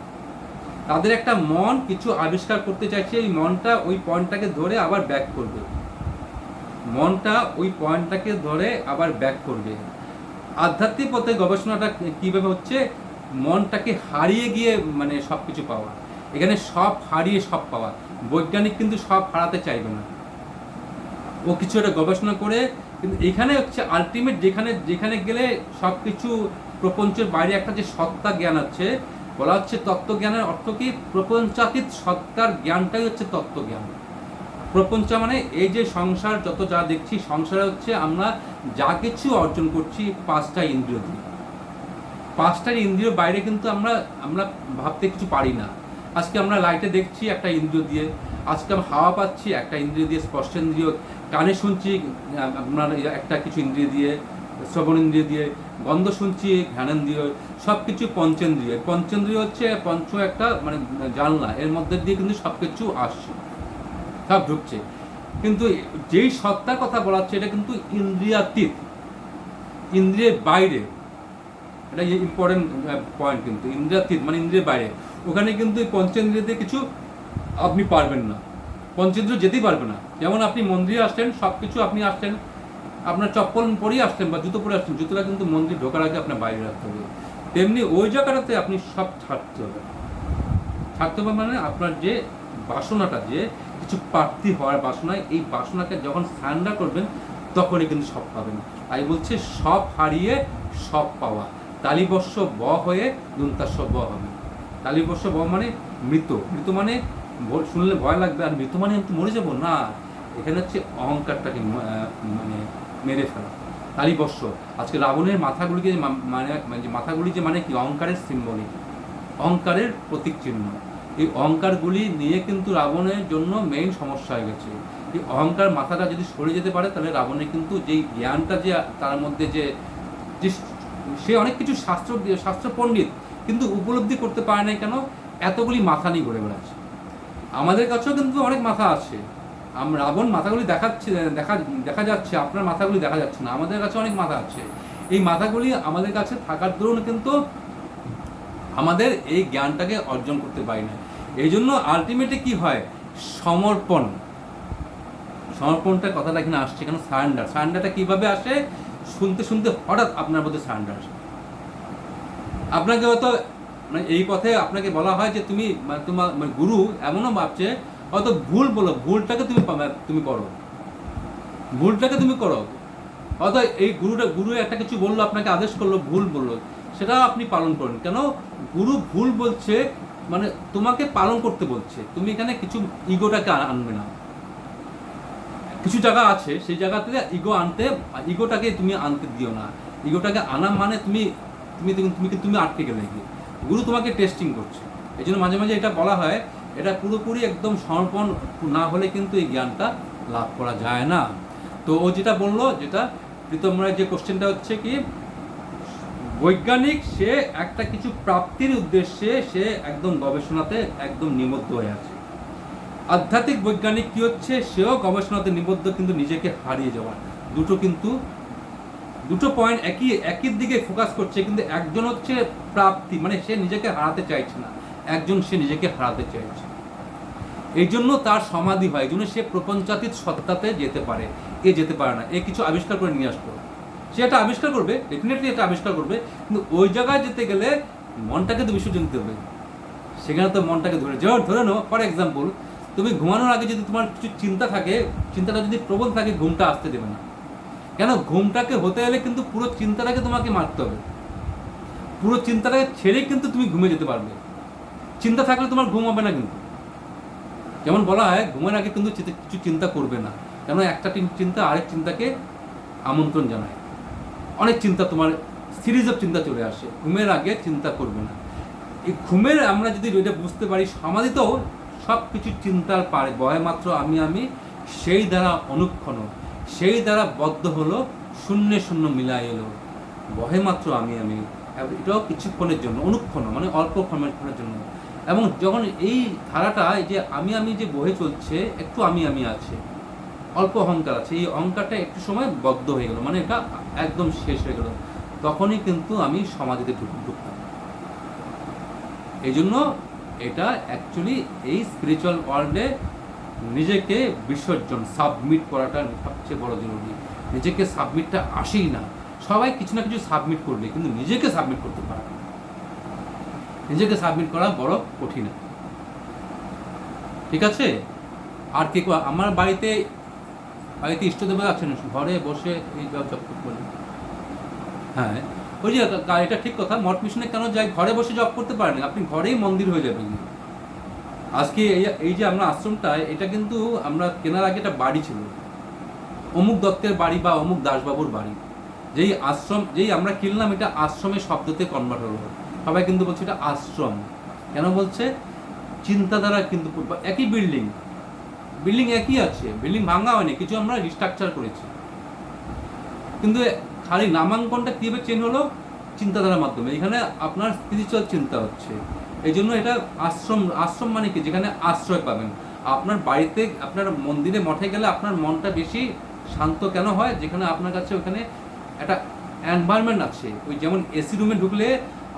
তাদের একটা মন কিছু আবিষ্কার করতে চাইছে। এই মনটা ওই পয়েন্টটাকে ধরে আবার ব্যাক করবে, মনটা ওই পয়েন্টটাকে ধরে আবার ব্যাক করবে। আধ্যাত্মিক পথে গবেষণাটা কীভাবে হচ্ছে? মনটাকে হারিয়ে গিয়ে মানে সব কিছু পাওয়া। এখানে সব হারিয়ে সব পাওয়া। বৈজ্ঞানিক কিন্তু সব হারাতে চাইবে না, ও কিছু একটা গবেষণা করে। কিন্তু এখানে হচ্ছে আলটিমেট, যেখানে গেলে সব কিছু প্রপঞ্চের বাইরে একটা যে সত্তা জ্ঞান আছে, বলা হচ্ছে তত্ত্বজ্ঞানের অর্থ কি? প্রপঞ্চাতীত সত্তার জ্ঞানটাই হচ্ছে তত্ত্বজ্ঞান। প্রপঞ্চ মানে এই যে সংসার, যত যা দেখছি সংসারে হচ্ছে আমরা যা কিছু অর্জন করছি পাঁচটা ইন্দ্রিয় দিয়ে। পাঁচটার ইন্দ্রিয় বাইরে কিন্তু আমরা ভাবতে কিছু পারি না। আজকে আমরা লাইটে দেখছি একটা ইন্দ্রিয় দিয়ে, আজকে আমরা হাওয়া পাচ্ছি একটা ইন্দ্রিয় দিয়ে, স্পর্শেন্দ্রিয়, কানে শুনছি আপনার একটা কিছু ইন্দ্রিয় দিয়ে, শ্রবণ ইন্দ্রিয় দিয়ে, গন্ধ শুনছি ঘ্রাণেন্দ্রিয়, সব কিছু পঞ্চেন্দ্রিয়। পঞ্চেন্দ্রিয় হচ্ছে একটা মানে জানলা, এর মধ্যে দিয়ে কিন্তু সব কিছু আসছে, সব ঢুকছে। কিন্তু যেই সত্তার কথা বলা হচ্ছে এটা কিন্তু ইন্দ্রিয়াতীত, ইন্দ্রিয়ের বাইরে। এটা ইম্পর্টেন্ট পয়েন্ট, কিন্তু ইন্দ্রিয়াতীত মানে ইন্দ্রিয়ের বাইরে। ওখানে কিন্তু পঞ্চেন্দ্রিয় দিয়ে কিছু আপনি পারবেন না, পঞ্চেন্দ্রিয় যেতেই পারবে না। যেমন আপনি মন্দিরে আসলেন, সব কিছু আপনি আসলেন, আপনার চপ্পল পরেই আসলেন বা জুতো পরে আসলেন, জুতোটা কিন্তু মন্দির ঢোকার আগে আপনার বাইরে রাখতে হবে। তেমনি ওই জায়গাটাতে আপনি সব ছাড়তে হবে। মানে আপনার যে বাসনাটা, যে কিছু প্রাপ্তি হওয়ার বাসনায়, এই বাসনাকে যখন সারেন্ডার করবেন তখনই কিন্তু সব পাবেন। তাই বলছে সব হারিয়ে সব পাওয়া। তালিবস্য ব হয়ে দুন্তাস্য ব হবে। তালিবস্য ব মানে মৃত। মৃত মানে শুনলে ভয় লাগবে, আর মৃত মানে আমি মরে যাবো না। এখানে হচ্ছে অহংকারটাকে মানে মেরে ফেলা। তালিবস্য, আজকে রাবণের মাথাগুলিকে মাথাগুলি যে মানে কি? অহংকারের সিম্বলিক, অহংকারের প্রতীক চিহ্ন। এই অহংকারগুলি নিয়ে কিন্তু রাবণের জন্য মেইন সমস্যা হয়ে গেছে। এই অহংকার মাথাটা যদি সরে যেতে পারে, তাহলে রাবণের কিন্তু যেই জ্ঞানটা যে তার মধ্যে যে সে অনেক কিছু শাস্ত্র পণ্ডিত, কিন্তু উপলব্ধি করতে পারে না। কেন? এতগুলি মাথা নিয়ে ঘুরে বেড়াচ্ছে। আমাদের কাছেও কিন্তু অনেক মাথা আছে। রাবণ মাথাগুলি দেখা যাচ্ছে, আপনার মাথাগুলি দেখা যাচ্ছে না। আমাদের কাছে অনেক মাথা আছে। এই মাথাগুলি আমাদের কাছে থাকার দরুন কিন্তু আমাদের এই জ্ঞানটাকে অর্জন করতে পারি না। এই জন্য আলটিমেটলি কি হয়? সমর্পণটার কথাটা এখানে আসছে। কেন? সারেন্ডারটা কিভাবে আসে? শুনতে শুনতে হঠাৎ আপনার মধ্যে সারেন্ডার আসে। আপনাকে হয়তো মানে এই পথে আপনাকে বলা হয় যে তুমি তোমার গুরু এমনও ভাবছে, হয়তো ভুল বলো, ভুলটাকে তুমি করো, ভুলটাকে তুমি করো। হয়তো এই গুরু একটা কিছু বললো, আপনাকে আদেশ করলো, ভুল বললো, সেটা আপনি পালন করুন। কেন? গুরু ভুল বলছে, মানে তোমাকে পালন করতে বলছে, তুমি এখানে কিছু ইগোটাকে আনবে না। কিছু জায়গা আছে সেই জায়গাতে ইগোটাকে তুমি আনতে দিও না। ইগোটাকে আনা মানে তুমি তুমি তুমি তুমি আটকে গেলে গিয়ে গুরু তোমাকে টেস্টিং করছে। এই জন্য মাঝে মাঝে এটা বলা হয়, এটা পুরোপুরি একদম সমর্পণ না হলে কিন্তু এই জ্ঞানটা লাভ করা যায় না। তো ও যেটা বললো, যেটা প্রীতম রায় যে কোশ্চেনটা হচ্ছে কি, বৈজ্ঞানিক সে একটা কিছু প্রাপ্তির উদ্দেশ্যে সে একদম গবেষণাতে একদম নিবদ্ধ হয়ে আছে। আধ্যাত্মিক বৈজ্ঞানিক কি হচ্ছে, সেও গবেষণাতে নিবদ্ধ, কিন্তু নিজেকে হারিয়ে যাওয়া। দুটো পয়েন্ট একই দিকে ফোকাস করছে, কিন্তু একজন হচ্ছে প্রাপ্তি, মানে সে নিজেকে হারাতে চাইছে না, একজন সে নিজেকে হারাতে চাইছে। এই জন্য তার সমাধি হয়, এই জন্য সে প্রপঞ্চাতীত সত্তাতে যেতে পারে, এ যেতে পারে না। এ কিছু আবিষ্কার করে নিয়ে আসলো, সে এটা আবিষ্কার করবে, ডেফিনেটলি এটা আবিষ্কার করবে, কিন্তু ওই জায়গায় যেতে গেলে মনটাকে তো বিসর্জন দিতে হবে। সেখানে তো মনটাকে ধরে নাও, ফর এক্সাম্পল, তুমি ঘুমানোর আগে যদি তোমার কিছু চিন্তা থাকে, চিন্তাটা যদি প্রবল থাকে, ঘুমটা আসতে দেবে না। কেন? ঘুমটাকে হতে গেলে কিন্তু পুরো চিন্তাটাকে তোমাকে মারতে হবে, পুরো চিন্তাটাকে ছেড়ে কিন্তু তুমি ঘুমে যেতে পারবে। চিন্তা থাকলে তোমার ঘুম হবে না। কিন্তু যেমন বলা হয়, ঘুমের আগে কিন্তু কিছু চিন্তা করবে না, কেন? একটা চিন্তা আরেক চিন্তাকে আমন্ত্রণ জানায়। অনেক চিন্তা, তোমার সিরিজ অফ চিন্তা চলে আসে, ঘুমের আগে চিন্তা করবে না। এই ঘুমের আমরা যদি এটা বুঝতে পারি, সমাধিতেও সব কিছু চিন্তার পারে বহে মাত্র আমি, সেই দ্বারা অনুক্ষণ, সেই দ্বারা বদ্ধ হলো, শূন্য শূন্য মিলাই এলো, বহে মাত্র আমি। এটাও কিছুক্ষণের জন্য, অনুক্ষণ মানে অল্প ক্ষণের জন্য। এবং যখন এই ধারাটা, এই যে আমি যে বহে চলছে, একটু আমি আছে, অল্প অহংকার আছে, এই অহংকারটা একটু সময় বদ্ধ হয়ে গেল, মানে এটা একদম শেষ হয়ে গেল, তখনই কিন্তু আমি সমাধিতে ঢুকতাম। এই জন্য এটা অ্যাকচুয়ালি এই স্পিরিচুয়াল ওয়ার্ল্ডে নিজেকে বিসর্জন, সাবমিট করাটা সবচেয়ে বড় জরুরি। নিজেকে সাবমিটটা আসেই না, সবাই কিছু না কিছু সাবমিট করবে, কিন্তু নিজেকে সাবমিট করতে পারে না। নিজেকে সাবমিট করা বড় কঠিন। ঠিক আছে? আর কে আমার বাড়িতে ইষ্টদেবতা আছেন, ঘরে বসে এই জপ করতে। হ্যাঁ, ওই যে এটা ঠিক কথা, মঠ মিশনে কেন যাই, ঘরে বসে জপ করতে পারেন, আপনি ঘরেই মন্দির হয়ে যাবেন। আজকে এই যে আমরা আশ্রমটা, এটা কিন্তু আমরা কেনার আগে একটা বাড়ি ছিল, অমুক দত্তের বাড়ি বা অমুক দাসবাবুর বাড়ি। যেই আমরা কিনলাম, এটা আশ্রমের শব্দতে কনভার্ট হলো। সবাই কিন্তু বলছে এটা আশ্রম। কেন বলছে? চিন্তাধারা কিন্তু একই, বিল্ডিং একই আছে, বিল্ডিং ভাঙা হয়নি, কিছু আমরা রিস্ট্রাকচার করেছি, কিন্তু খালি নামাঙ্কনটা কীভাবে চেঞ্জ হলো? চিন্তাধারার মাধ্যমে। এখানে আপনার স্পিরিচুয়াল চিন্তা হচ্ছে, এই জন্য এটা আশ্রম মানে কি? যেখানে আশ্রয় পাবেন। আপনার বাড়িতে, আপনার মন্দিরে, মঠে গেলে আপনার মনটা বেশি শান্ত কেন হয়? যেখানে আপনার কাছে ওখানে একটা এনভায়রনমেন্ট আছে। ওই যেমন এসি রুমে ঢুকলে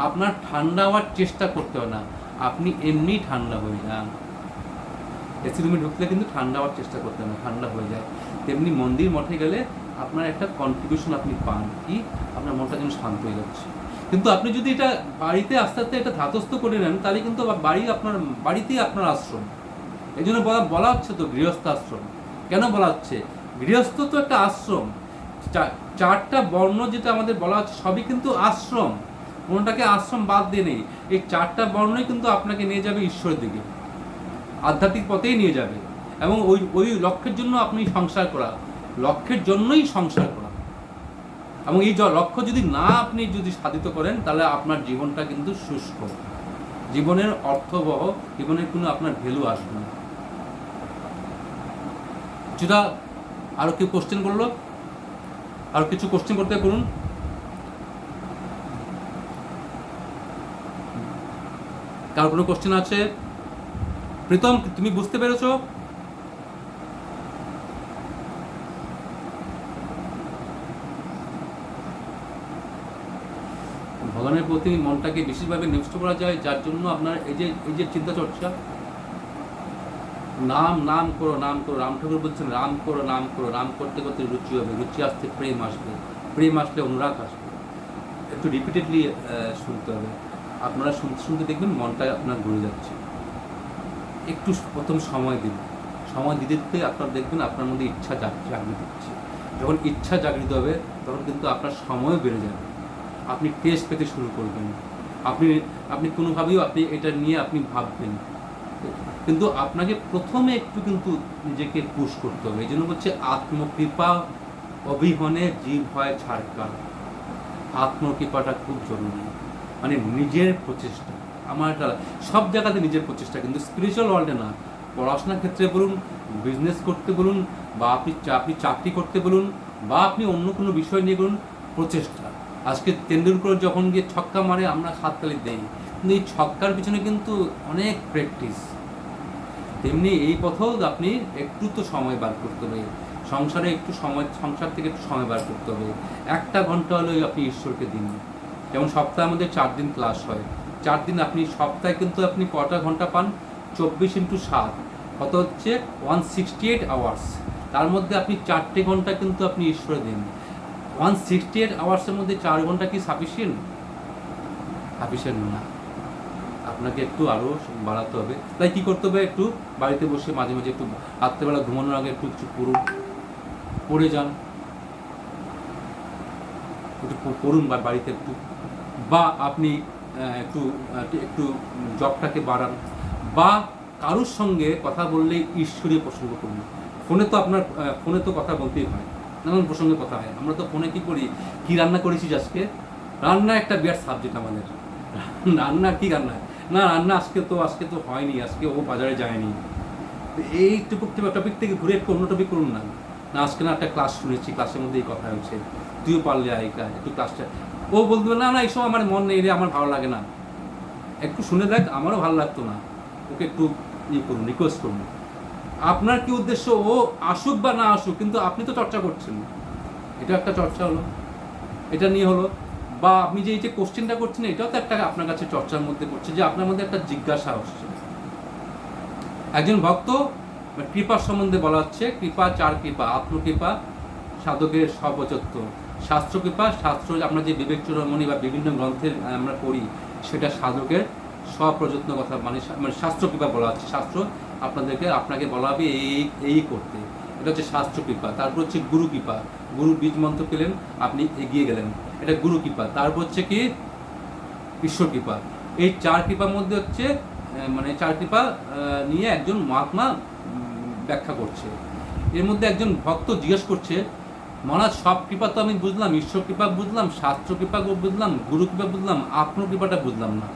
আপনার ঠান্ডা হওয়ার চেষ্টা করতে হয় না, আপনি এমনি ঠান্ডা হয়ে যান। এসি রুমে ঢুকলে কিন্তু ঠান্ডা হওয়ার চেষ্টা করতে হয় না, ঠান্ডা হয়ে যায়। তেমনি মন্দির মঠে গেলে আপনার একটা কন্ট্রিবিউশন আপনি পান, কি আপনার মনটা যেন শান্ত হয়ে যাচ্ছে। কিন্তু আপনি যদি এটা বাড়িতে আস্তে আস্তে এটা ধাতস্থ করে নেন, তাহলে কিন্তু বাড়িতেই আপনার আশ্রম। এই জন্য বলা হচ্ছে তো গৃহস্থ আশ্রম। কেন বলা হচ্ছে? গৃহস্থ তো একটা আশ্রম। চারটা বর্ণ যেটা আমাদের বলা হচ্ছে, সবই কিন্তু আশ্রম। কোনোটাকে আশ্রম বাদ দিয়ে নেই। এই চারটা বর্ণই কিন্তু আপনাকে নিয়ে যাবে ঈশ্বরের দিকে, আধ্যাত্মিক পথেই নিয়ে যাবে। এবং ওই লক্ষ্যের জন্য আপনি সংসার করা, লক্ষ্যের জন্যই সংসার করা। এবং এই লক্ষ্য যদি আপনি সাধিত করেন, তাহলে আপনার জীবনটা কিন্তু শুষ্ক, জীবনের অর্থবহ, জীবনের কোনো আপনার ভ্যালু আসবে না। যেটা আরো কেউ কোশ্চেন করলো, আর কিছু কোশ্চেন করতে করুন। কার কোনো কোশ্চেন আছে? প্রীতম, তুমি বুঝতে পেরেছো? ভগবানের প্রতি মনটাকে বিশেষভাবে নিবিষ্ট করা যায়, যার জন্য আপনার এই যে চিন্তা চর্চা, নাম করো। রাম ঠাকুর বলছেন রাম করো, নাম করতে করতে রুচি হবে, রুচি আসতে প্রেম আসবে, প্রেম আসলে অনুরাগ আসবে। একটু রিপিটেডলি শুনতে হবে। আপনারা শুনতে দেখবেন মনটা আপনার ঘুরে যাচ্ছে। একটু প্রথম সময় দিন, সময় দিতে আপনার দেখবেন আপনার মধ্যে ইচ্ছা জাগৃত হচ্ছে। যখন ইচ্ছা জাগৃত হবে, তখন কিন্তু আপনার সময়ও বেড়ে যাবে, আপনি টেস্ট পেতে শুরু করবেন। আপনি আপনি কোনোভাবেই আপনি এটা নিয়ে আপনি ভাববেন, কিন্তু আপনাকে প্রথমে একটু কিন্তু নিজেকে পুশ করতে হবে। এই জন্য হচ্ছে আত্মকৃপা অবিহনে জীব হয় ছাড়কার। আত্মকৃপাটা খুব জরুরি, মানে নিজের প্রচেষ্টা। আমার এটা সব জায়গাতে নিজের প্রচেষ্টা, কিন্তু স্পিরিচুয়াল ওয়ার্ল্ডে না। পড়াশোনার ক্ষেত্রে বলুন, বিজনেস করতে বলুন, বা আপনি চাকরি করতে বলুন, বা আপনি অন্য কোনো বিষয় নিয়ে বলুন, প্রচেষ্টা। আজকে তেন্ডুলকর যখন গিয়ে ছক্কা মারে আমরা হাততালি দেই, কিন্তু এই ছক্কার পিছনে কিন্তু অনেক প্র্যাকটিস। তেমনি এই পথেও আপনি একটু তো সময় বার করতে হবে, সংসারে একটু সময়, সংসার থেকে একটু সময় বার করতে হবে। 1 ঘন্টা হলেও আপনি ঈশ্বরকে দিন। যেমন সপ্তাহে আমাদের 4 দিন ক্লাস হয়, 4 দিন আপনি সপ্তাহে কিন্তু আপনি কটা ঘন্টা পান? 24x7 কত হচ্ছে 168 আওয়ার্স। তার মধ্যে আপনি 4টে ঘন্টা কিন্তু আপনি ঈশ্বরে দিন। 168 আওয়ার্সের মধ্যে 4 ঘন্টা কি সাফিসিয়েন্ট? সাফিসিয়েন্ট না, আপনাকে একটু আরও বাড়াতে হবে। তাই কী করতে হবে? একটু বাড়িতে বসে মাঝে মাঝে একটু রাত্রেবেলা ঘুমানোর আগে একটু কিছু পড়ুন, পড়ে যান, একটু পড়ুন বা বাড়িতে একটু, বা আপনি একটু একটু জবটাকে বাড়ান, বা কারুর সঙ্গে কথা বললেই ঈশ্বরীয় প্রসঙ্গ করুন। ফোনে তো আপনার ফোনে তো কথা বলতেই হয়, নানান প্রসঙ্গে কথা হয়। আমরা তো ফোনে কী করি, কী রান্না করেছিস আজকে? রান্না একটা বিরাট সাবজেক্ট আমাদের। রান্না কী রান্না? না রান্না আজকে তো হয়নি, আজকে ও বাজারে যায়নি। এই টপিক থেকে ঘুরে একটু অন্য টপিক করুন না। না আজকে না একটা ক্লাস শুনেছি, ক্লাসের মধ্যে এই কথা হয়েছে, তুইও পারলে আইকা একটু ক্লাসটা। ও বলতে না না এইসব আমার মন নেই রে, আমার ভালো লাগে না। একটু শুনে দেখ, আমারও ভালো লাগতো না, ওকে একটু করুন, রিকোয়েস্ট করুন। আপনার কি উদ্দেশ্য? ও আসুক বা না আসুক, কিন্তু আপনি তো চর্চা করছেন, এটা একটা চর্চা হলো, এটা নিয়ে হলো। বা আপনি যে এই যে কোশ্চেনটা করছেন, এটাও তো একটা আপনার কাছে চর্চার মধ্যে পড়ছে, যে আপনার মধ্যে একটা জিজ্ঞাসা আসছে। একজন ভক্ত কৃপার সম্বন্ধে বলা হচ্ছে, কৃপা 4 কৃপা: আত্মকৃপা, সাধকের স্বপ্রযত্ন, শাস্ত্রকৃপা, শাস্ত্র আমরা যে বিবেক চূড়ামণি বা বিভিন্ন গ্রন্থের আমরা পড়ি, সেটা সাধকের স্বপ্রযত্ন কথা, মানে শাস্ত্রকৃপা বলা হচ্ছে। শাস্ত্র আপনাকে বলা হবে এই করতে, এটা হচ্ছে শাস্ত্রকৃপা। তারপর হচ্ছে গুরু কৃপা, গুরু বীজ মন্ত্র পেলেন, আপনি এগিয়ে গেলেন, এটা গুরু কৃপা। তারপর হচ্ছে কি ঈশ্বর কৃপা। এই 4 কৃপার মধ্যে হচ্ছে মানে 4 কৃপা নিয়ে একজন মহাত্মা ব্যাখ্যা করছে। এর মধ্যে একজন ভক্ত জিজ্ঞেস করছে, মহারাজ সব কৃপা তো আমি বুঝলাম, ঈশ্বর কৃপা বুঝলাম, শাস্ত্র কৃপা বুঝলাম, গুরু কৃপা বুঝলাম, আত্মকৃপাটা বুঝলাম না।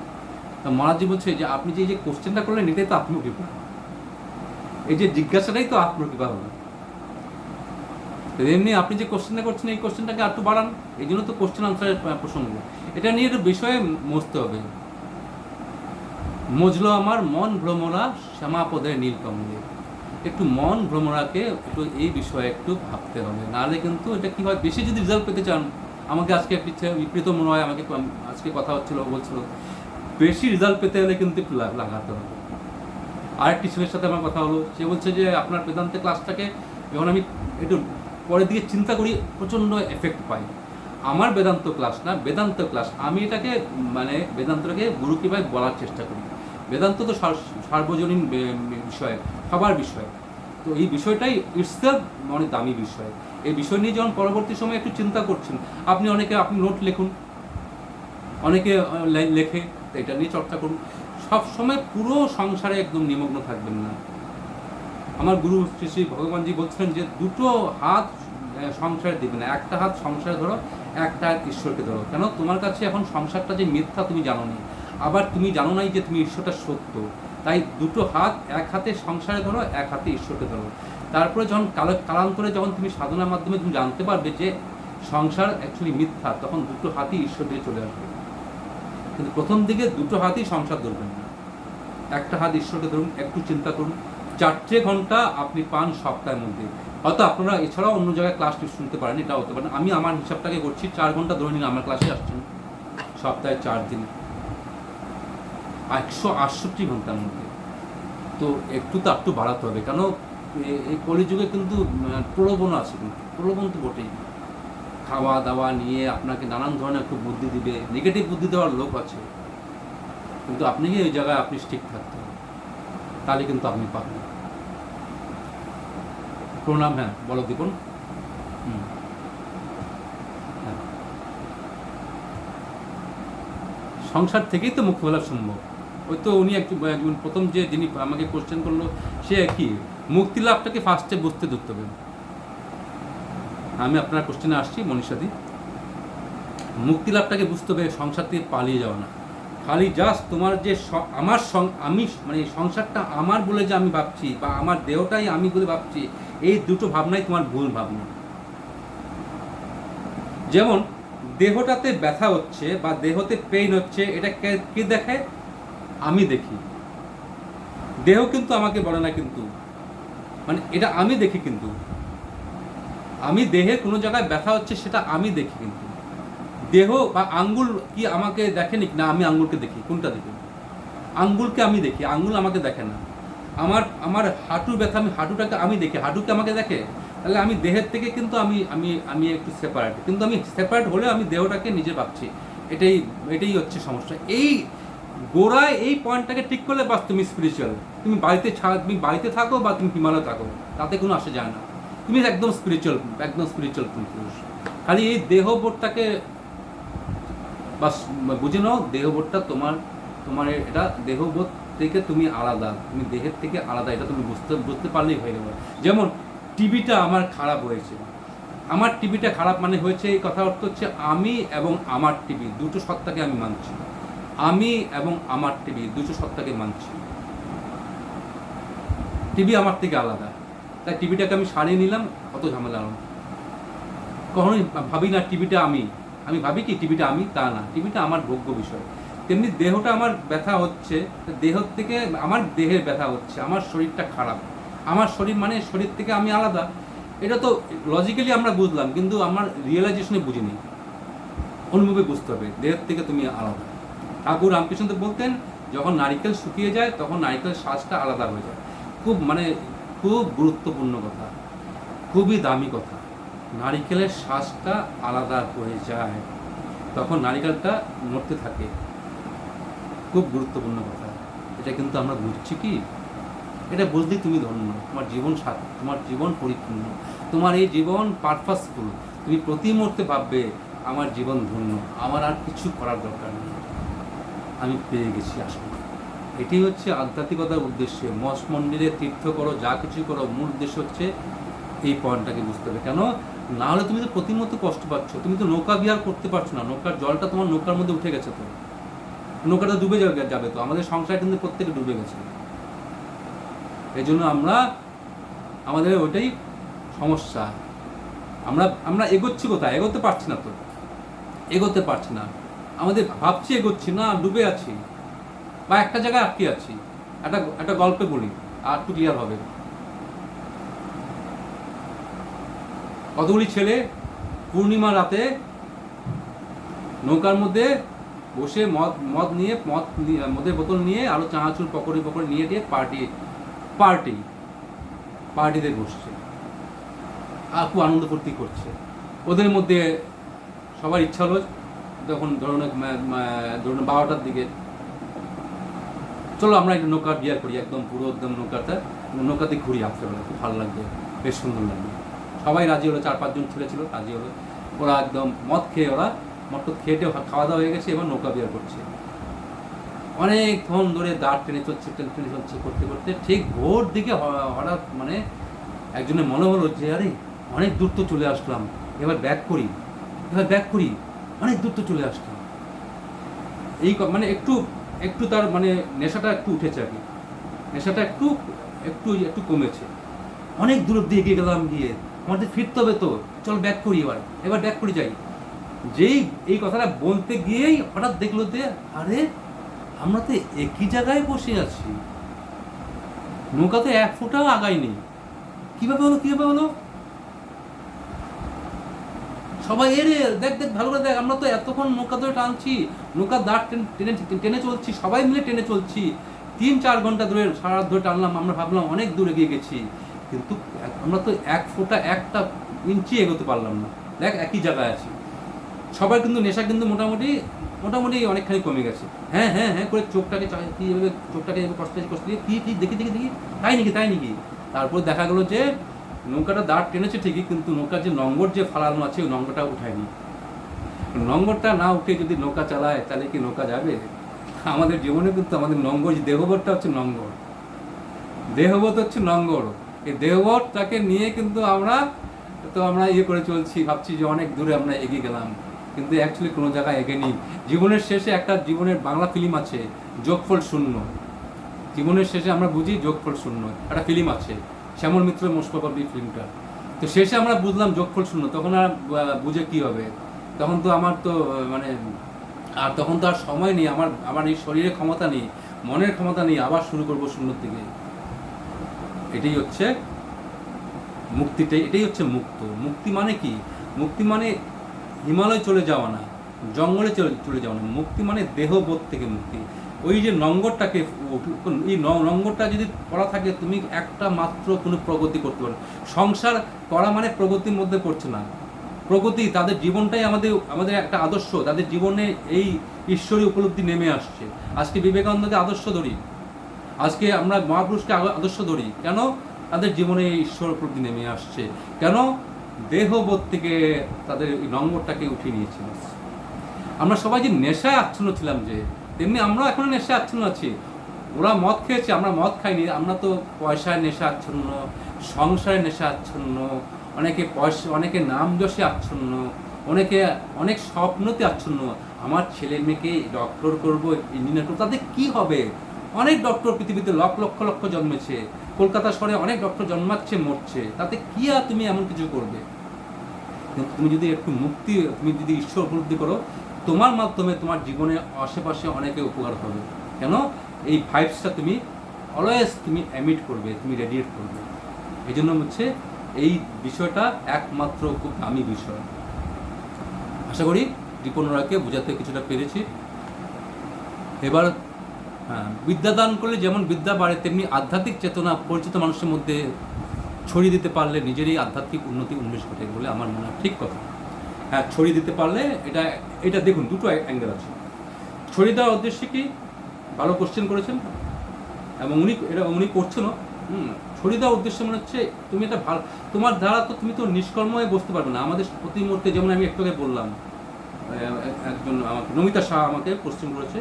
তা মহারাজজি বলছে যে আপনি যে কোশ্চেনটা করলেন, এটাই তো আত্মকৃপা, এই যে জিজ্ঞাসাটাই তো আত্মকৃপা হলো। এমনি আপনি যে কোশ্চেনটা করছেন, এই কোশ্চেনটাকে একটু বাড়ান। এই জন্য তো কোশ্চেন আনসারের প্রসঙ্গ, এটা নিয়ে একটু বিষয়ে মজতে হবে। মজলো আমার মন ভ্রমরা শ্যামাপদের নীলকমলে। একটু মন ভ্রমরাকে একটু এই বিষয়ে একটু ভাবতে হবে, নাহলে কিন্তু এটা কী হয়, বেশি যদি রেজাল্ট পেতে চান, আমাকে আজকে বিপরীত মনে হয়, আমাকে আজকে কথা বলছিল, বেশি রেজাল্ট পেতে হলে কিন্তু একটু লাগাতে হবে। আরেকটি ছেলের সাথে আমার কথা হলো, সে বলছে যে আপনার বেদান্তে ক্লাসটাকে যখন আমি একটু পরের দিকে চিন্তা করি, প্রচণ্ড এফেক্ট পাই। আমার বেদান্ত ক্লাস না, বেদান্ত ক্লাস, আমি এটাকে মানে বেদান্তটাকে গুরু কৃপায় বলার চেষ্টা করি। বেদান্ত তো সার্বজনীন বিষয়, সবার বিষয়। তো এই বিষয়টাই ইটসেলফ অনেক দামি বিষয়। এই বিষয় নিয়ে যখন পরবর্তী সময়ে একটু চিন্তা করছেন, আপনি নোট লিখুন, অনেকে লেখে, এটা নিয়ে চর্চা করুন। সব সময় পুরো সংসারে একদম নিমগ্ন থাকবেন না। আমার গুরু শ্রী শ্রী ভগবানজি বলছিলেন যে 2টো হাত সংসারে দিবে না, একটা হাত সংসারে ধরো, একটা হাত ঈশ্বরকে ধরো। কেন? তোমার কাছে এখন সংসারটা যে মিথ্যা তুমি জানো নি, আবার তুমি জানো নাই যে তুমি ঈশ্বরটা সত্য। তাই 2টো হাত, এক হাতে সংসারে ধরো, এক হাতে ঈশ্বরকে ধরো। তারপরে যখন কালান্তরে যখন তুমি সাধনার মাধ্যমে তুমি জানতে পারবে যে সংসার অ্যাকচুয়ালি মিথ্যা, তখন 2টো হাতই ঈশ্বর দিয়ে চলে আসবে। কিন্তু প্রথম দিকে 2টো হাতই সংসার ধরবেন না, একটা হাত ঈশ্বরকে ধরুন। একটু চিন্তা করুন, 4টে ঘন্টা আপনি পান সপ্তাহের মধ্যে। হয়তো আপনারা এছাড়াও অন্য জায়গায় ক্লাস শুনতে পারেন, এটা হতে পারে। আমি আমার হিসাবটাকে করছি, 4 ঘন্টা ধরে নিন আমার ক্লাসে আসছেন, সপ্তাহে 4 দিন, 168 ঘন্টার মধ্যে। তো একটু বাড়াতে হবে, কেন এই কলিযুগে কিন্তু প্রলোভন আছে, কিন্তু প্রলোভন তো বটেই। খাওয়া দাওয়া নিয়ে আপনাকে নানান ধরনের একটু বুদ্ধি দিবে, নেগেটিভ বুদ্ধি দেওয়ার লোক আছে, কিন্তু আপনি ওই জায়গায় আপনি ঠিক থাকতে হবে, তাহলে কিন্তু আপনি পাবেন। প্রণাম। হ্যাঁ বলো দীপন। হ্যাঁ সংসার থেকেই তো মুক্তি লাভ সম্ভব। ওই তো উনি একজন প্রথম যিনি আমাকে কোশ্চেন করলো, সে কি মুক্তি লাভটাকে ফার্স্টে বুঝতে ধরতে হবে। আমি আপনার কোশ্চেনে আসছি মনীষাদি। মুক্তি লাভটাকে বুঝতে হবে সংসার থেকে পালিয়ে যাওয়া না। খালি জাস্ট তোমার যে আমি মানে সংসারটা আমার বলে যে আমি ভাবছি, বা আমার দেহটাই আমি বলে ভাবছি, এই দুটো ভাবনাই তোমার ভুল ভাবনা। যেমন দেহটাতে ব্যথা হচ্ছে বা দেহতে পেইন হচ্ছে, এটা কে দেখে? আমি দেখি। দেহ কিন্তু আমাকে বলে না, কিন্তু মানে এটা আমি দেখি। কিন্তু আমি দেহে কোনো জায়গায় ব্যথা হচ্ছে সেটা আমি দেখি, কিন্তু দেহ বা আঙ্গুল কি আমাকে দেখেনি? না, আমি আঙ্গুলকে দেখি। কোনটা দেখি? আঙ্গুলকে আমি দেখি, আঙ্গুল আমাকে দেখে না। আমার হাঁটুর ব্যথা, আমি হাঁটুটাকে আমি দেখি, হাঁটুকে আমাকে দেখে? তাহলে আমি দেহের থেকে কিন্তু আমি একটু সেপারেট, কিন্তু আমি সেপারেট হলে আমি দেহটাকে নিজে ভাবছি। এটাই হচ্ছে সমস্যা। এই গোড়ায় এই পয়েন্টটাকে ঠিক করলে বাস তুমি স্পিরিচুয়াল। তুমি বাড়িতে থাকো বা তুমি হিমালয়ে থাকো, তাতে কোনো আসে যায় না। তুমি একদম স্পিরিচুয়াল পুরুষ। খালি এই দেহবোধটাকে বাস বুঝে নাও, দেহবোধটা তোমার এটা দেহবোধ থেকে তুমি আলাদা, তুমি দেহের থেকে আলাদা, এটা তুমি বুঝতে পারলেই হয়ে গেল। যেমন টিভিটা আমার খারাপ হয়েছে, আমার টিভিটা খারাপ মানে হয়েছে, এই কথা অর্থ হচ্ছে আমি এবং আমার টিভি দুটো সত্তাকে আমি মানছি। আমি এবং আমার টিভি দুটো সত্তাকে মানছি। টিভি আমার থেকে আলাদা, তাই টিভিটাকে আমি সারিয়ে নিলাম, কত ঝামেলা। কখনোই ভাবি না টিভিটা আমি ভাবি কি টিভিটা আমি, তা না, টিভিটা আমার ভোগ্য বিষয়। তেমনি দেহটা আমার ব্যথা হচ্ছে, দেহ থেকে আমার দেহের ব্যথা হচ্ছে, আমার শরীরটা খারাপ, আমার শরীর মানে শরীর থেকে আমি আলাদা। এটা তো লজিক্যালি আমরা বুঝলাম, কিন্তু আমার রিয়েলাইজেশনে বুঝিনি। অনুভবে বুঝতে হবে দেহের থেকে তুমি আলাদা। ঠাকুর রামকৃষ্ণদেব বলতেন, যখন নারিকেল শুকিয়ে যায় তখন নারিকেলের শ্বাসটা আলাদা হয়ে যায়। খুব গুরুত্বপূর্ণ কথা, খুবই দামি কথা। নারিকেলের শ্বাসটা আলাদা হয়ে যায়, তখন নারিকেলটা নড়তে থাকে। খুব গুরুত্বপূর্ণ কথা। এটা কিন্তু আমরা বুঝছি কি? এটা বুঝলেই তুমি ধন্য, তোমার জীবন পরিপূর্ণ, তোমার এই জীবন পারপাসফুল। তুমি প্রতি মুহূর্তে ভাববে আমার জীবন ধন্য, আমার আর কিছু করার দরকার নেই, আমি পেয়ে গেছি আসলে। এটাই হচ্ছে আধ্যাত্মিকতার উদ্দেশ্য। মঠ মন্দিরে তীর্থ করো, যা কিছু করো, মূল উদ্দেশ্য হচ্ছে এই পয়েন্টটাকে বুঝতে হবে। কেন না হলে তুমি তো প্রতিনিয়ত কষ্ট পাচ্ছ, তুমি তো নৌকা বিহার করতে পারছো না, নৌকার জলটা তোমার নৌকার মধ্যে উঠে গেছে, তো নৌকাটা ডুবে যাবে। তো আমাদের সংসার কিন্তু প্রত্যেকে ডুবে গেছে। এই জন্য আমাদের ওইটাই সমস্যা। আমরা এগোচ্ছি কোথায়? এগোতে পারছি না। আমাদের ভাবছি এগোচ্ছি না, ডুবে আছি বা একটা জায়গায় আটকে আছি। একটা গল্পে বলি, আর একটু ক্লিয়ার হবে। কতগুলি ছেলে পূর্ণিমা রাতে নৌকার মধ্যে বসে মদের বোতল নিয়ে আরো চানাচুর পকড়ি নিয়ে দিয়ে পার্টিতে বসছে, আর খুব আনন্দ ফুর্তি করছে। ওদের মধ্যে সবার ইচ্ছা হলো, তখন ধরুন 12টার দিকে, চলো আমরা একটু নৌকা বিয়ার করি, একদম নৌকাতে ঘুরি, রাত্রেবেলা খুব ভালো লাগবে, বেশ সুন্দর লাগবে। সবাই রাজি হলো, 4-5 জন ছেলে ছিল, রাজি হলো। ওরা একদম মদ খেয়ে খাওয়া দাওয়া হয়ে গেছে, এবার নৌকা বিয়ার করছে। অনেকক্ষণ ধরে দাঁড় টেনে চলছে করতে করতে ঠিক ভোর দিকে হঠাৎ মানে একজনের মনে হলো যে আরে অনেক দূর তো চলে আসলাম, এবার ব্যাক করি, অনেক দূর তো চলে আসলাম। এই মানে একটু তার মানে নেশাটা একটু উঠেছে আর কি, নেশাটা একটু কমেছে। অনেক দূর দিয়ে এগিয়ে গেলাম, গিয়ে আমাদের ফিরতে হবে তো, চল ব্যাক করি, এবার ব্যাক করে যাই। যেই এই কথাটা বলতে গিয়েই হঠাৎ দেখলো যে আরে আমরা তো একই জায়গায় বসে আছি, নৌকাতে 1 ফুটাও আগায়নি। কিভাবে হলো? সবাই দেখ ভালো করে দেখ, আমরা তো এতক্ষণ নৌকা ধরে টানছি, নৌকার দাঁড় টেনে চলছি, সবাই মিলে টেনে চলছি, 3-4 ঘন্টা ধরে সারা রাত ধরে টানলাম, আমরা ভাবলাম অনেক দূর এগিয়ে গেছি, কিন্তু আমরা তো 1 ফুটা 1টা ইঞ্চি এগোতে পারলাম না। দেখ একই জায়গায় আছি। সবার কিন্তু নেশা কিন্তু মোটামুটি অনেকখানি কমে গেছে। হ্যাঁ করে চোখটাকে কষ্ট দিয়ে কি দেখি তাই নাকি। তারপর দেখা গেলো যে নৌকাটা দাঁড় টেনেছে ঠিকই, কিন্তু নৌকার যে নম্বর যে ফালানো আছে ওই নম্বরটা উঠায়নি। নম্বরটা না উঠে যদি নৌকা চালায় তাহলে কি নৌকা যাবে? আমাদের জীবনে কিন্তু আমাদের নম্বর, দেহবরটা হচ্ছে নম্বর, দেহবোধ হচ্ছে নম্বর। এই দেহবোধটাকে নিয়ে কিন্তু আমরা ইয়ে করে চলছি, ভাবছি যে অনেক দূরে আমরা এগিয়ে গেলাম, কিন্তু অ্যাকচুয়ালি কোনো জায়গায় এগিয়ে নিই। জীবনের শেষে একটা জীবনের বাংলা ফিল্ম আছে, যোগফল শূন্য। জীবনের শেষে আমরা বুঝি যোগফল শূন্য, একটা ফিল্ম আছে, শ্যামল মিত্র মোস্ট প্রবাবলি ফিল্মটা। তো শেষে আমরা বুঝলাম যোগফল শূন্য, তখন আর বুঝে কি হবে? তখন তো আমার তো মানে আর তখন তো আর সময় নেই, আমার এই শরীরের ক্ষমতা নেই, মনের ক্ষমতা নেই, আবার শুরু করবো শূন্যর দিকে। এটাই হচ্ছে মুক্তিটাই, এটাই হচ্ছে মুক্তি মানে কি? মুক্তি মানে হিমালয় চলে যাওয়া না, জঙ্গলে চলে যাওয়া না। মুক্তি মানে দেহবোধ থেকে মুক্তি। ওই যে নম্বরটাকে, এই নম্বরটা যদি করা থাকে, তুমি একটা মাত্র কোনো প্রগতি করতে পারো। সংসার করা মানে প্রগতির মধ্যে পড়ছে না। প্রগতি, তাদের জীবনটাই আমাদের একটা আদর্শ, তাদের জীবনে এই ঈশ্বরী উপলব্ধি নেমে আসছে। আজকে বিবেকানন্দকে আদর্শ ধরি, আজকে আমরা মহাপুরুষকে আদর্শ ধরি, কেন? তাদের জীবনে ঈশ্বর উপলব্ধি নেমে আসছে। কেন? দেহবোধ থেকে তাদের এই নম্বরটাকে উঠিয়ে নিয়েছিল। আমরা সবাই যে নেশায় আচ্ছন্ন ছিলাম, যে তেমনি আমরা এখনো নেশায় আচ্ছন্ন আছি। ওরা মদ খেয়েছে, আমরা মদ খাইনি। আমরা তো পয়সায় নেশা আচ্ছন্ন, সংসারের নেশা আচ্ছন্ন, অনেকে নাম যশে আচ্ছন্ন, অনেক স্বপ্নতে আচ্ছন্ন। আমার ছেলে মেয়েকে ডক্টর করবো, ইঞ্জিনিয়ার করবো, তাদের কি হবে? অনেক ডক্টর পৃথিবীতে লক্ষ লক্ষ জন্মেছে, কলকাতা শহরে অনেক ডক্টর জন্মাচ্ছে, মরছে, তাতে কি আর তুমি এমন কিছু করবে? কিন্তু তুমি যদি একটু মুক্তি, তুমি যদি ঈশ্বর উপলব্ধি করো, তোমার মাধ্যমে তোমার জীবনে আশেপাশে অনেকে উপকার হবে। কেন? এই ভাইবসটা তুমি অলওয়েজ তুমি এমিট করবে, তুমি রেডিয়েট করবে। এই জন্য হচ্ছে এই বিষয়টা একমাত্র খুব দামি বিষয়। আশা করি রিপন রায়কে বোঝাতে কিছুটা পেরেছি। এবার বিদ্যাদান করলে যেমন বিদ্যা বাড়ে, তেমনি আধ্যাত্মিক চেতনা পরিচিত মানুষের মধ্যে ছড়িয়ে দিতে পারলে নিজেরই আধ্যাত্মিক উন্মেষ ঘটে বলে আমার মনে হয়। ঠিক কথা। হ্যাঁ, ছড়িয়ে দিতে পারলে এটা দেখুন, দুটো অ্যাঙ্গেল আছে। ছড়িয়ে দেওয়ার উদ্দেশ্যে কি? ভালো কোশ্চেন করেছেন, এবং উনি করছেনও। ছড়িয়ে দেওয়ার উদ্দেশ্যে মনে হচ্ছে তুমি এটা ভালো, তোমার দ্বারা তো তুমি তো নিষ্কর্ম হয়ে বসতে পারবে না। আমাদের প্রতি মুহূর্তে, যেমন আমি একটু আগে বললাম, একজন আমাকে, নমিতা শাহ আমাকে কোশ্চেন করেছে,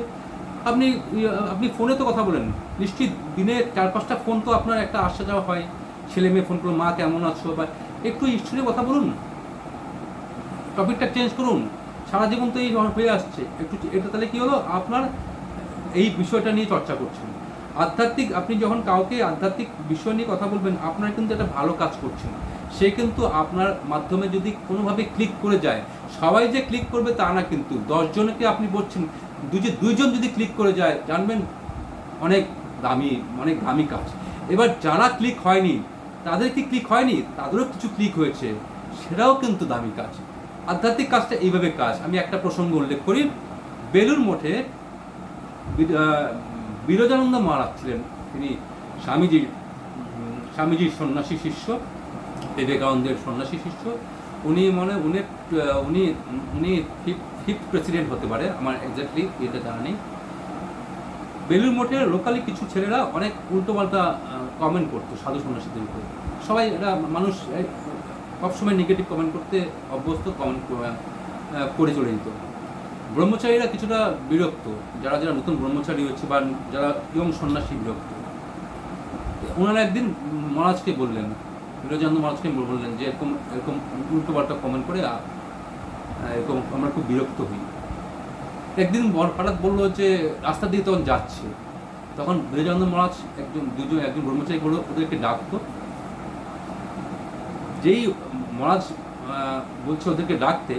আপনি ফোনে তো কথা বলেন, নিশ্চয়ই দিনে 4-5টা ফোন তো আপনার একটা আসা যাওয়া হয়, ছেলে মেয়ে ফোন করলো, মা কেমন আছো, বা একটু ঈশ্বরে কথা বলুন, টপিকটা চেঞ্জ করুন। সারা জীবন তো এই হয়ে আসছে, একটু এটা তাহলে কি হলো? আপনার এই বিষয়টা নিয়ে চর্চা করছেন। আধ্যাত্মিক, আপনি যখন কাউকে আধ্যাত্মিক বিষয় নিয়ে কথা বলবেন, আপনার কিন্তু একটা ভালো কাজ করছেন। সে কিন্তু আপনার মাধ্যমে যদি কোনোভাবে ক্লিক করে যায়, সবাই যে ক্লিক করবে তা না, কিন্তু 10 জনকে আপনি বলছেন, দুইজন যদি ক্লিক করে যায়, জানবেন অনেক দামি কাজ। এবার যারা ক্লিক হয়নি, তাদের কি ক্লিক হয়নি? তাদেরও কিছু ক্লিক হয়েছে, সেটাও কিন্তু দামি কাজ। আধ্যাত্মিক কাজটা এইভাবে কাজ। আমি একটা প্রসঙ্গ উল্লেখ করি। বেলুড় মঠে বিরজানন্দ মহারাজ ছিলেন, তিনি স্বামীজির সন্ন্যাসী শিষ্য, বিবেকানন্দের সন্ন্যাসী শিষ্য। উনি ফিফথ প্রেসিডেন্ট হতে পারে, আমার এক্স্যাক্টলি এটা জানা নেই। বেলুড় মঠের লোকালি কিছু ছেলেরা অনেক উল্টোপাল্টা কমেন্ট করতো সাধু সন্ন্যাসীদের উপরে। সবাই, এটা মানুষ সবসময় নেগেটিভ কমেন্ট করতে অভ্যস্ত, কমেন্ট করে চলে যেত। ব্রহ্মচারীরা কিছুটা বিরক্ত, যারা নতুন ব্রহ্মচারী হচ্ছে বা যারা ইয়ং সন্ন্যাসী, বিরক্ত। ওনারা একদিন মহারাজকে বললেন, বিরজানন্দ মহারাজকে বললেন যে এরকম উল্টোপাল্টা কমেন্ট করে এরকম আমরা খুব বিরক্ত হই। একদিন হঠাৎ বললো যে রাস্তা দিয়ে তখন যাচ্ছে, তখন বিরজানন্দ মহারাজ একজন ব্রহ্মচারী বললো ওদেরকে ডাকতো। যেই মহারাজ বলছে ওদেরকে ডাকতে,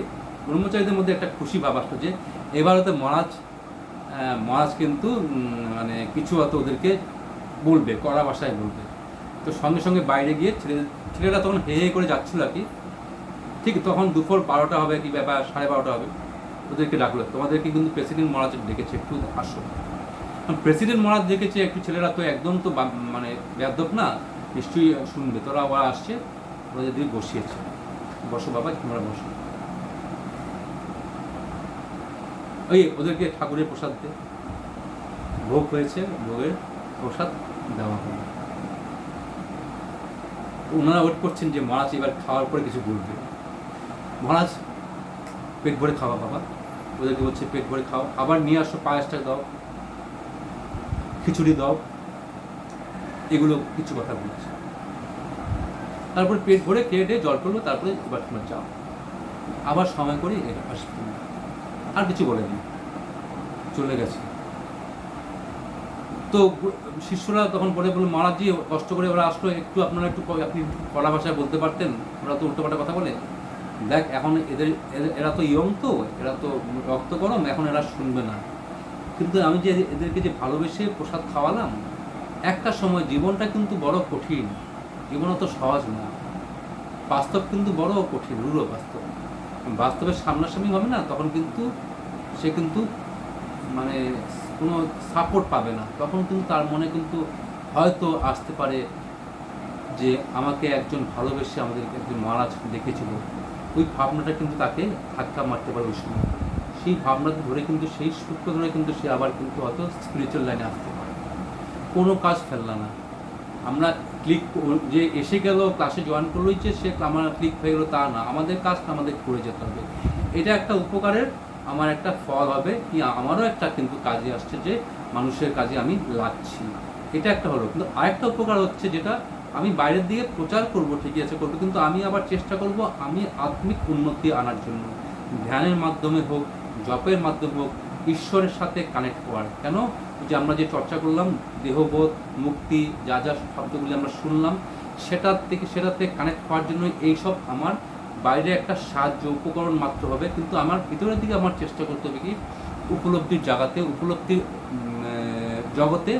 ব্রহ্মচারীদের মধ্যে একটা খুশি ভাব আসলো যে এবার হয়তো মহারাজ কিন্তু মানে কিছু হয়তো ওদেরকে বলবে, কড়া ভাষায় বলবে। তো সঙ্গে সঙ্গে বাইরে গিয়ে ছেলেরা তখন হে করে যাচ্ছিল আর কি। ঠিক তখন দুপুর 12টা হবে কি ব্যাপার, 12:30 হবে, ওদেরকে ডাকলো, তোমাদেরকে কিন্তু প্রেসিডেন্ট মহারাজ ডেকেছে, একটু আসো। প্রেসিডেন্ট মহারাজ ডেকেছে, একটু ছেলেরা তো একদম তো মানে বেয়াদব না, নিশ্চয়ই শুনবে। ওরা আসছে, ওদের দিয়ে বসিয়েছে, বসো বাবা, তোমরা বসো। ওদেরকে ঠাকুরের প্রসাদ দিয়ে ভোগ হয়েছে, ভোগের প্রসাদ দেওয়া হবে। ওনারা ওয়েট করছেন যে মহারাজ এবার খাওয়ার পরে কিছু বলবে। মহারাজ পেট ভরে খাওয়া বাবা, ওদেরকে বলছে পেট ভরে খাও, আবার নিয়ে আসো পায়েসটা দাও, খিচুড়ি দাও, এগুলো কিছু কথা বলছে। তারপর পেট ভরে খেয়ে দিয়ে জল করলো, তারপরে এবার তোমার যাও, আবার সময় করে এটা আসবে, আর কিছু বলেনি, চলে গেছে। তো শিষ্যরা তখন পরে বলল, মহারাজজি কষ্ট করে ওরা আসলো, একটু আপনারা একটু আপনি কড়া ভাষায় বলতে পারতেন, ওরা তো উল্টোপাল্টা কথা বলে। দেখ এখন এরা তো ইয়ং, তো এরা তো রক্ত গরম, এখন এরা শুনবে না। কিন্তু আমি যে এদেরকে যে ভালোবেসে প্রসাদ খাওয়ালাম, একটা সময় জীবনটা কিন্তু বড় কঠিন, জীবন অত সহজ না, বাস্তব কিন্তু বড় কঠিন, রূঢ় বাস্তব। বাস্তবের সামনাসামনি হবে না, তখন কিন্তু সে কিন্তু মানে কোনো সাপোর্ট পাবে না, তখন কিন্তু তার মনে কিন্তু হয়তো আসতে পারে যে আমাকে একজন ভালোবেসে আমাদেরকে একজন মহারাজ দেখেছিল, ওই ভাবনাটা কিন্তু তাকে ধাক্কা মারতে পারে ওই সময়। সেই ভাবনাকে ধরে কিন্তু, সেই সূক্ষ্ম ধরে কিন্তু সে আবার কিন্তু হয়তো স্পিরিচুয়াল লাইনে আসতে পারে। কোনো কাজ ফেললা না, আমরা ক্লিক যে এসে গেল ক্লাসে জয়েন করলোই যে সে আমার ক্লিক হয়ে গেলো তা না, আমাদের কাজটা আমাদের করে যেতে হবে। এটা একটা উপকারের আমার একটা ফল হবে কি, আমারও একটা কিন্তু কাজে আসছে যে মানুষের কাজে আমি লাগছি, এটা একটা হলো। কিন্তু আরেকটা উপকার হচ্ছে যেটা আমি বাইরের দিকে প্রচার করব, ঠিকই আছে করবো, কিন্তু আমি আবার চেষ্টা করব আমি আত্মিক উন্নতি আনার জন্য, ধ্যানের মাধ্যমে হোক, জপের মাধ্যমে হোক, ঈশ্বরের সাথে কানেক্ট হওয়ার। কেন যে আমরা যে চর্চা করলাম দেহবোধ, মুক্তি, যা যা শব্দগুলি আমরা শুনলাম, সেটাতে কানেক্ট হওয়ার জন্য এইসব আমার বাইরে একটা সাহায্য উপকরণ মাত্র হবে, কিন্তু আমার ভিতরের দিকে আমার চেষ্টা করতে হবে কি উপলব্ধির জায়গাতে, উপলব্ধির জগতে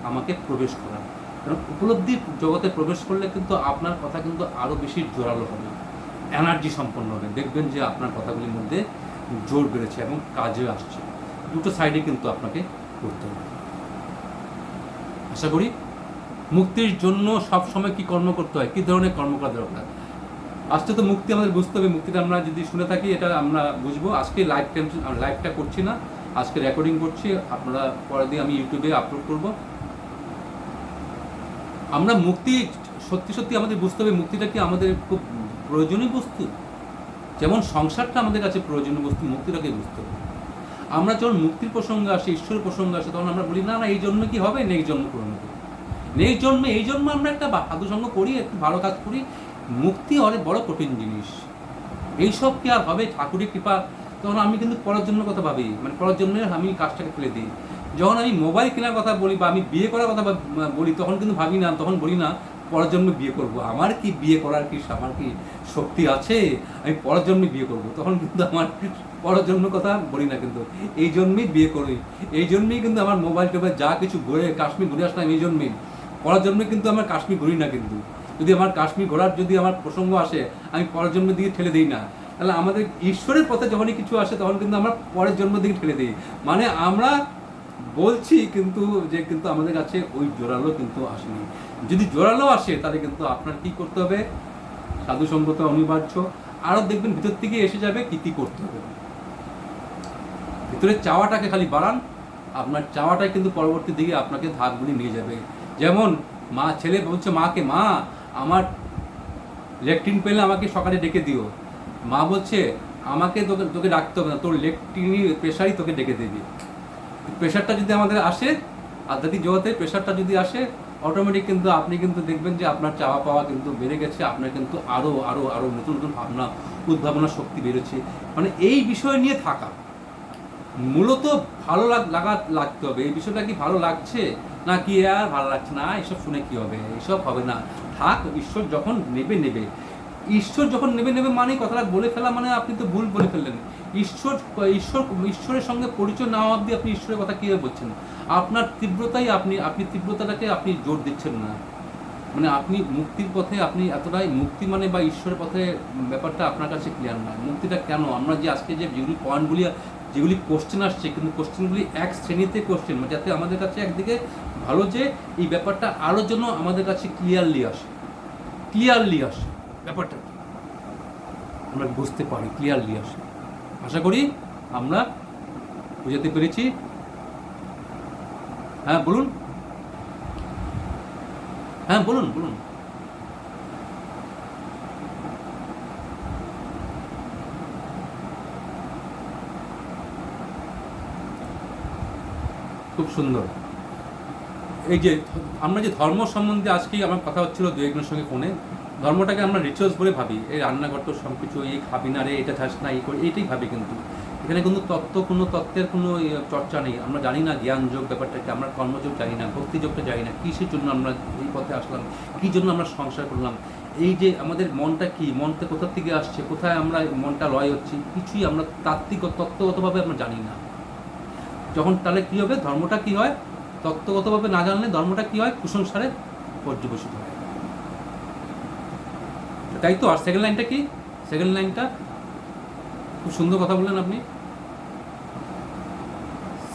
আমাকে প্রবেশ করা। কারণ উপলব্ধির জগতে প্রবেশ করলে কিন্তু আপনার কথা কিন্তু আরও বেশি জোরালো হবে, এনার্জি সম্পন্ন হবে, দেখবেন যে আপনার কথাগুলির মধ্যে জোর বেড়েছে এবং কাজে আসছে। দুটো সাইডে কিন্তু আপনাকে করতে হবে। আশা করি মুক্তির জন্য সবসময় কি কর্ম করতে হয়, কী ধরনের কর্ম করা দরকার। আজকে তো মুক্তি আমাদের বুঝতে হবে, মুক্তিটা আমরা যদি শুনে থাকি এটা আমরা বুঝবো। আজকে লাইভটা করছি না, আজকে রেকর্ডিং করছি, আপনারা পরে দিয়ে আমি ইউটিউবে আপলোড করব। আমরা মুক্তি সত্যি সত্যি আমাদের বুঝতে হবে, মুক্তিটা কি আমাদের খুব প্রয়োজনীয় বস্তু, যেমন সংসারটা আমাদের কাছে প্রয়োজনীয় বস্তু, মুক্তিটাকে বুঝতে হবে। আমরা যখন মুক্তির প্রসঙ্গে আসে, ঈশ্বরের প্রসঙ্গে আসে, তখন আমরা বলি না না এই জন্ম কি হবে, নেই জন্ম পূরণ হবে, এই জন্ম আমরা একটা সাধুসঙ্গ করি, একটু ভালো কাজ করি। মুক্তি অনেক বড় কঠিন জিনিস, এইসব কি আর হবে ঠাকুরের কৃপা। তখন আমি কিন্তু পরের জন্য কথা ভাবি, মানে পরের জন্য আমি কাজটাকে ফেলে দিই। যখন আমি মোবাইল কেনার কথা বলি বা আমি বিয়ে করার কথা বলি, তখন কিন্তু ভাবি না, তখন বলি না পরের জন্মে বিয়ে করব, আমার কি বিয়ে করার কি আমার কি শক্তি আছে, আমি পরের জন্মে বিয়ে করব, তখন কিন্তু আমার পরের জন্য কথা বলি না, কিন্তু এই জন্মেই বিয়ে করি, এই জন্মেই কিন্তু আমার মোবাইল টোবাইল যা কিছু ঘুরে কাশ্মীর ঘুরে আসলাম এই জন্মেই, পরের জন্মে কিন্তু আমার কাশ্মীর ঘুরি না। কিন্তু যদি আমার কাশ্মীর ঘোরার যদি আমার প্রসঙ্গ আসে, আমি পরের জন্মের দিকে ঠেলে দিই না। তাহলে আমাদের ঈশ্বরের পথে যখনই কিছু আসে তখন কিন্তু আমরা পরের জন্মের দিকে ঠেলে দিই, মানে আমরা বলছি কিন্তু যে কিন্তু আমাদের কাছে ওই জোরালো কিন্তু আসেনি। যদি জোরালো আসে তাহলে কিন্তু আপনার কি করতে হবে, সাধু সঙ্গত অনিবার্য, আরও দেখবেন ভিতর থেকে এসে যাবে কি করতে হবে। ভিতরে চাওয়াটাকে খালি বাড়ান, আপনার চাওয়াটাই কিন্তু পরবর্তী দিকে আপনাকে ধাপগুলি নিয়ে যাবে। যেমন ছেলে বলছে মাকে, মা আমার লেট্রিন পেলে আমাকে সকালে ডেকে দিও, মা বলছে আমাকে তোকে ডাকতে হবে না, তোর লেট্রিনি প্রেশারই তোকে ডেকে দেবে। প্রেশারটা যদি আমাদের আসে, আধ্যাত্মিক জগতে প্রেশারটা যদি আসে, অটোমেটিক কিন্তু আপনি কিন্তু দেখবেন যে আপনার চাওয়া পাওয়া কিন্তু বেড়ে গেছে, আপনার কিন্তু আরও আরও আরও নতুন নতুন ভাবনা উদ্ভাবনা শক্তি বেড়েছে। মানে এই বিষয় নিয়ে থাকা মূলত ভালো লাগতে হবে। এই বিষয়টা কি ভালো লাগছে না কি আর ভালো লাগছে না, এসব শুনে কি হবে, এসব হবে না, থাক। ঈশ্বর যখন নেবে ঈশ্বর যখন নেবে মানে কথাটা বলে ফেলা মানে আপনি তো ভুল বলে ফেললেন। ঈশ্বরের সঙ্গে পরিচয় না অবধি আপনি ঈশ্বরের কথা কীভাবে বলছেন, আপনার তীব্রতাই আপনি তীব্রতাটাকে আপনি জোর দিচ্ছেন না। মানে আপনি মুক্তির পথে আপনি এতটাই মুক্তি মানে বা ঈশ্বরের পথে ব্যাপারটা আপনার কাছে ক্লিয়ার নয়। মুক্তিটা কেন, আমরা যে আজকে যেগুলি পয়েন্টগুলি যেগুলি কোশ্চেন আসছে, কিন্তু কোশ্চেনগুলি এক শ্রেণীতে কোশ্চেন, যাতে আমাদের কাছে একদিকে ভালো যে এই ব্যাপারটা আরও যেন আমাদের কাছে ক্লিয়ারলি আসে ব্যাপারটা আমরা বুঝতে পারি, ক্লিয়ারলি আসে। আশা করি আমরা বুঝাতে পেরেছি। হ্যাঁ বলুন, হ্যাঁ বলুন। খুব সুন্দর। এই যে আমরা যে ধর্ম সম্বন্ধে আজকেই আমার কথা হচ্ছিল দু একজনের সঙ্গে ফোনে, ধর্মটাকে আমরা রিচুয়ালস বলে ভাবি, এই রান্নাঘর তো সব কিছু, এই খাবি না রে, এটা চাস না, এই করি, এইটাই ভাবি। কিন্তু এখানে কিন্তু কোনো তত্ত্বের কোনো চর্চা নেই। আমরা জানি না জ্ঞান যোগ ব্যাপারটাকে, আমরা কর্মযোগ জানি না, ভক্তিযোগটা জানি না, কিসের জন্য আমরা এই পথে আসলাম, কী জন্য আমরা সংসার করলাম, এই যে আমাদের মনটা কি, মনটা কোথা থেকে আসছে, কোথায় আমরা মনটা লয় হচ্ছে, কিছুই আমরা তাত্ত্বিক তত্ত্বগতভাবে আমরা জানি না। যখন তাহলে কী হবে, ধর্মটা কী হয়, তত্ত্বগতভাবে না জানলে ধর্মটা কী হয়, কুসংস্কারে পর্যবসিত হয়। তাই তো। আর সেকেন্ড লাইনটা কি, সেকেন্ড লাইনটা খুব সুন্দর কথা বললেন আপনি,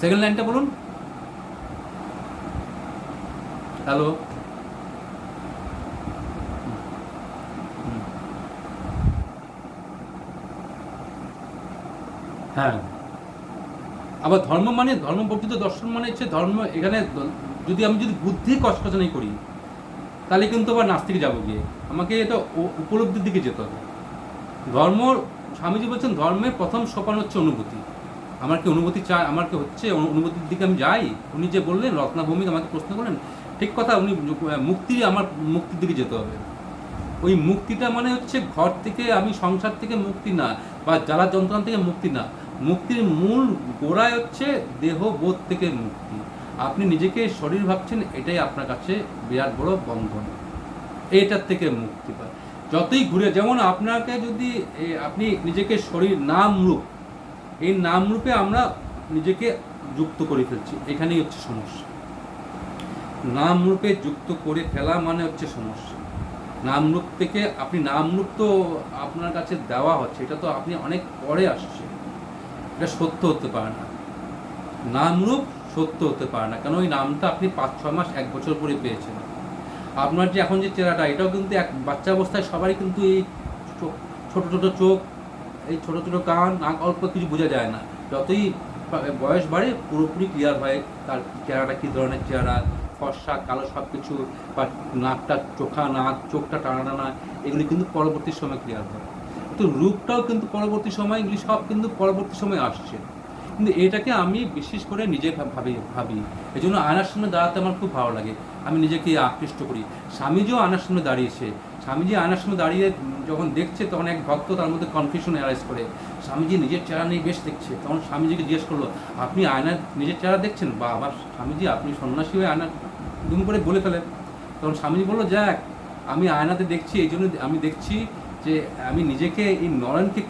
সেকেন্ড লাইনটা বলুন। হ্যালো, হ্যাঁ। আবার ধর্ম মানে, ধর্মবর্তিত দর্শন মানে হচ্ছে ধর্ম, এখানে যদি আমি বুদ্ধি কসকসানি করি তাহলে কিন্তু আবার নাস্তিকে যাবো গিয়ে, আমাকে এটা উপলব্ধির দিকে যেতে হবে। ধর্ম, স্বামীজি বলছেন ধর্মের প্রথম সোপান হচ্ছে অনুভূতি। আমার কি অনুভূতি চাই, আমার কি হচ্ছে, অনুভূতির দিকে আমি যাই। উনি যে বললেন, রত্নাভূমিক আমাকে প্রশ্ন করলেন, ঠিক কথা। উনি আমার মুক্তির দিকে যেতে হবে। ওই মুক্তিটা মানে হচ্ছে ঘর থেকে, আমি সংসার থেকে মুক্তি না, বা জ্বালা যন্ত্রণা থেকে মুক্তি না, মুক্তির মূল গোড়ায় হচ্ছে দেহবোধ থেকে মুক্তি। আপনি নিজেকে শরীর ভাবছেন, এটাই আপনার কাছে বিরাট বড় বন্ধন, এটার থেকে মুক্তি পায়। যতই ঘুরে, যেমন আপনাকে যদি আপনি নিজেকে শরীর, নাম রূপ, এই নাম রূপে আমরা নিজেকে যুক্ত করে ফেলছি, এখানেই হচ্ছে সমস্যা। নাম রূপে যুক্ত করে ফেলা মানে হচ্ছে সমস্যা। নামরূপ থেকে আপনি, নামরূপ তো আপনার কাছে দেওয়া হচ্ছে, এটা তো আপনি অনেক পরে আসছে, এটা সত্য হতে পারে না। নামরূপ সত্য হতে পারে না, কারণ ওই নামটা আপনি 5-6 মাস 1 বছর পরে পেয়েছেন। আপনার যে এখন যে চেহারাটা, এটাও কিন্তু এক বাচ্চা অবস্থায় সবারই কিন্তু এই ছোট ছোট চোখ, এই ছোট ছোট কান, নাক, অল্প কিছু বোঝা যায় না। যতই বয়স বাড়ে পুরোপুরি ক্লিয়ার হয় তার চেহারাটা কী ধরনের চেহারা, ফর্সা কালো সব কিছু, বা নাকটা চোখা, নাক চোখটা টানা টানা, এগুলি কিন্তু পরবর্তী সময় ক্লিয়ার হয়। তো রূপটাও কিন্তু পরবর্তী সময়, এগুলি সব কিন্তু পরবর্তী সময় আসছে। কিন্তু এটাকে আমি বিশেষ করে নিজে ভাবি, এই জন্য আয়নার সামনে দাঁড়াতে আমার খুব ভালো লাগে, আমি নিজেকে আকৃষ্ট করি। স্বামীজিও আয়নার সামনে দাঁড়িয়েছে, স্বামীজি আয়নার সামনে দাঁড়িয়ে যখন দেখছে, তখন এক ভক্ত তার মধ্যে কনফিউশন অ্যারাইজ করে, স্বামীজি নিজের চেহারা নিয়ে বেশ দেখছে। তখন স্বামীজিকে জিজ্ঞেস করলো, আপনি আয়নার নিজের চেহারা দেখছেন? বা আবার স্বামীজি, আপনি সন্ন্যাসী হয়ে আয়না দুম করে বলে ফেলেন। তখন স্বামীজি বললো, যাক, আমি আয়নাতে দেখছি, এই জন্য আমি দেখছি যে আমি নিজেকে এই নরেনকে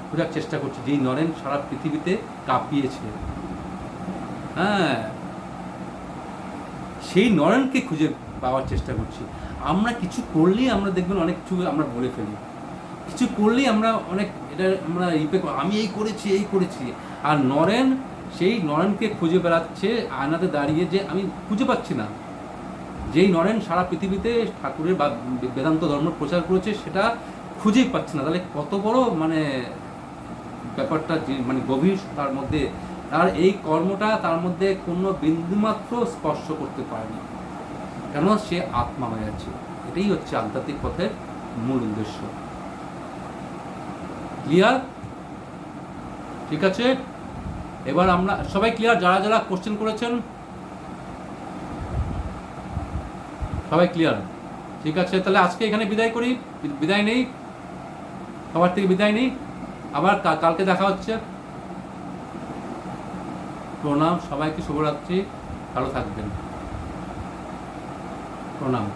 খোঁজার চেষ্টা করছি, যেই নরেন সারা পৃথিবীতে কাঁপিয়েছে। হ্যাঁ, সেই নরেনকে খুঁজে পাওয়ার চেষ্টা করছি। আমরা কিছু করলেই আমরা দেখবেন অনেক কিছু আমরা বলে ফেলি, কিছু করলেই আমরা অনেক, এটা আমরা আমি এই করেছি। আর নরেন, সেই নরেনকে খুঁজে বেড়াচ্ছে আয়নাতে দাঁড়িয়ে, যে আমি খুঁজে পাচ্ছি না। যেই নরেন সারা পৃথিবীতে ঠাকুরের বা বেদান্ত ধর্ম প্রচার করেছে, সেটা খুঁজেই পাচ্ছে না। তাহলে কত বড় মানে ব্যাপারটা, যে মানে গভীর তার মধ্যে, তার এই কর্মটা তার মধ্যে কোনো বিন্দুমাত্র স্পর্শ করতে পারেনি, কেন সে আত্মা হয়ে আছে। এটাই হচ্ছে আধ্যাত্মিক পথের মূল উদ্দেশ্য। ক্লিয়ার? ঠিক আছে, এবার আমরা সবাই ক্লিয়ার? যারা যারা কোশ্চেন করেছেন সবাই ক্লিয়ার? ঠিক আছে, তাহলে আজকে এখানে বিদায় নেই, সবার থেকে বিদায় নেই। আবার কালকে দেখা হচ্ছে। প্রণাম সবাইকে, শুভরাত্রি, ভালো থাকবেন। প্রণাম।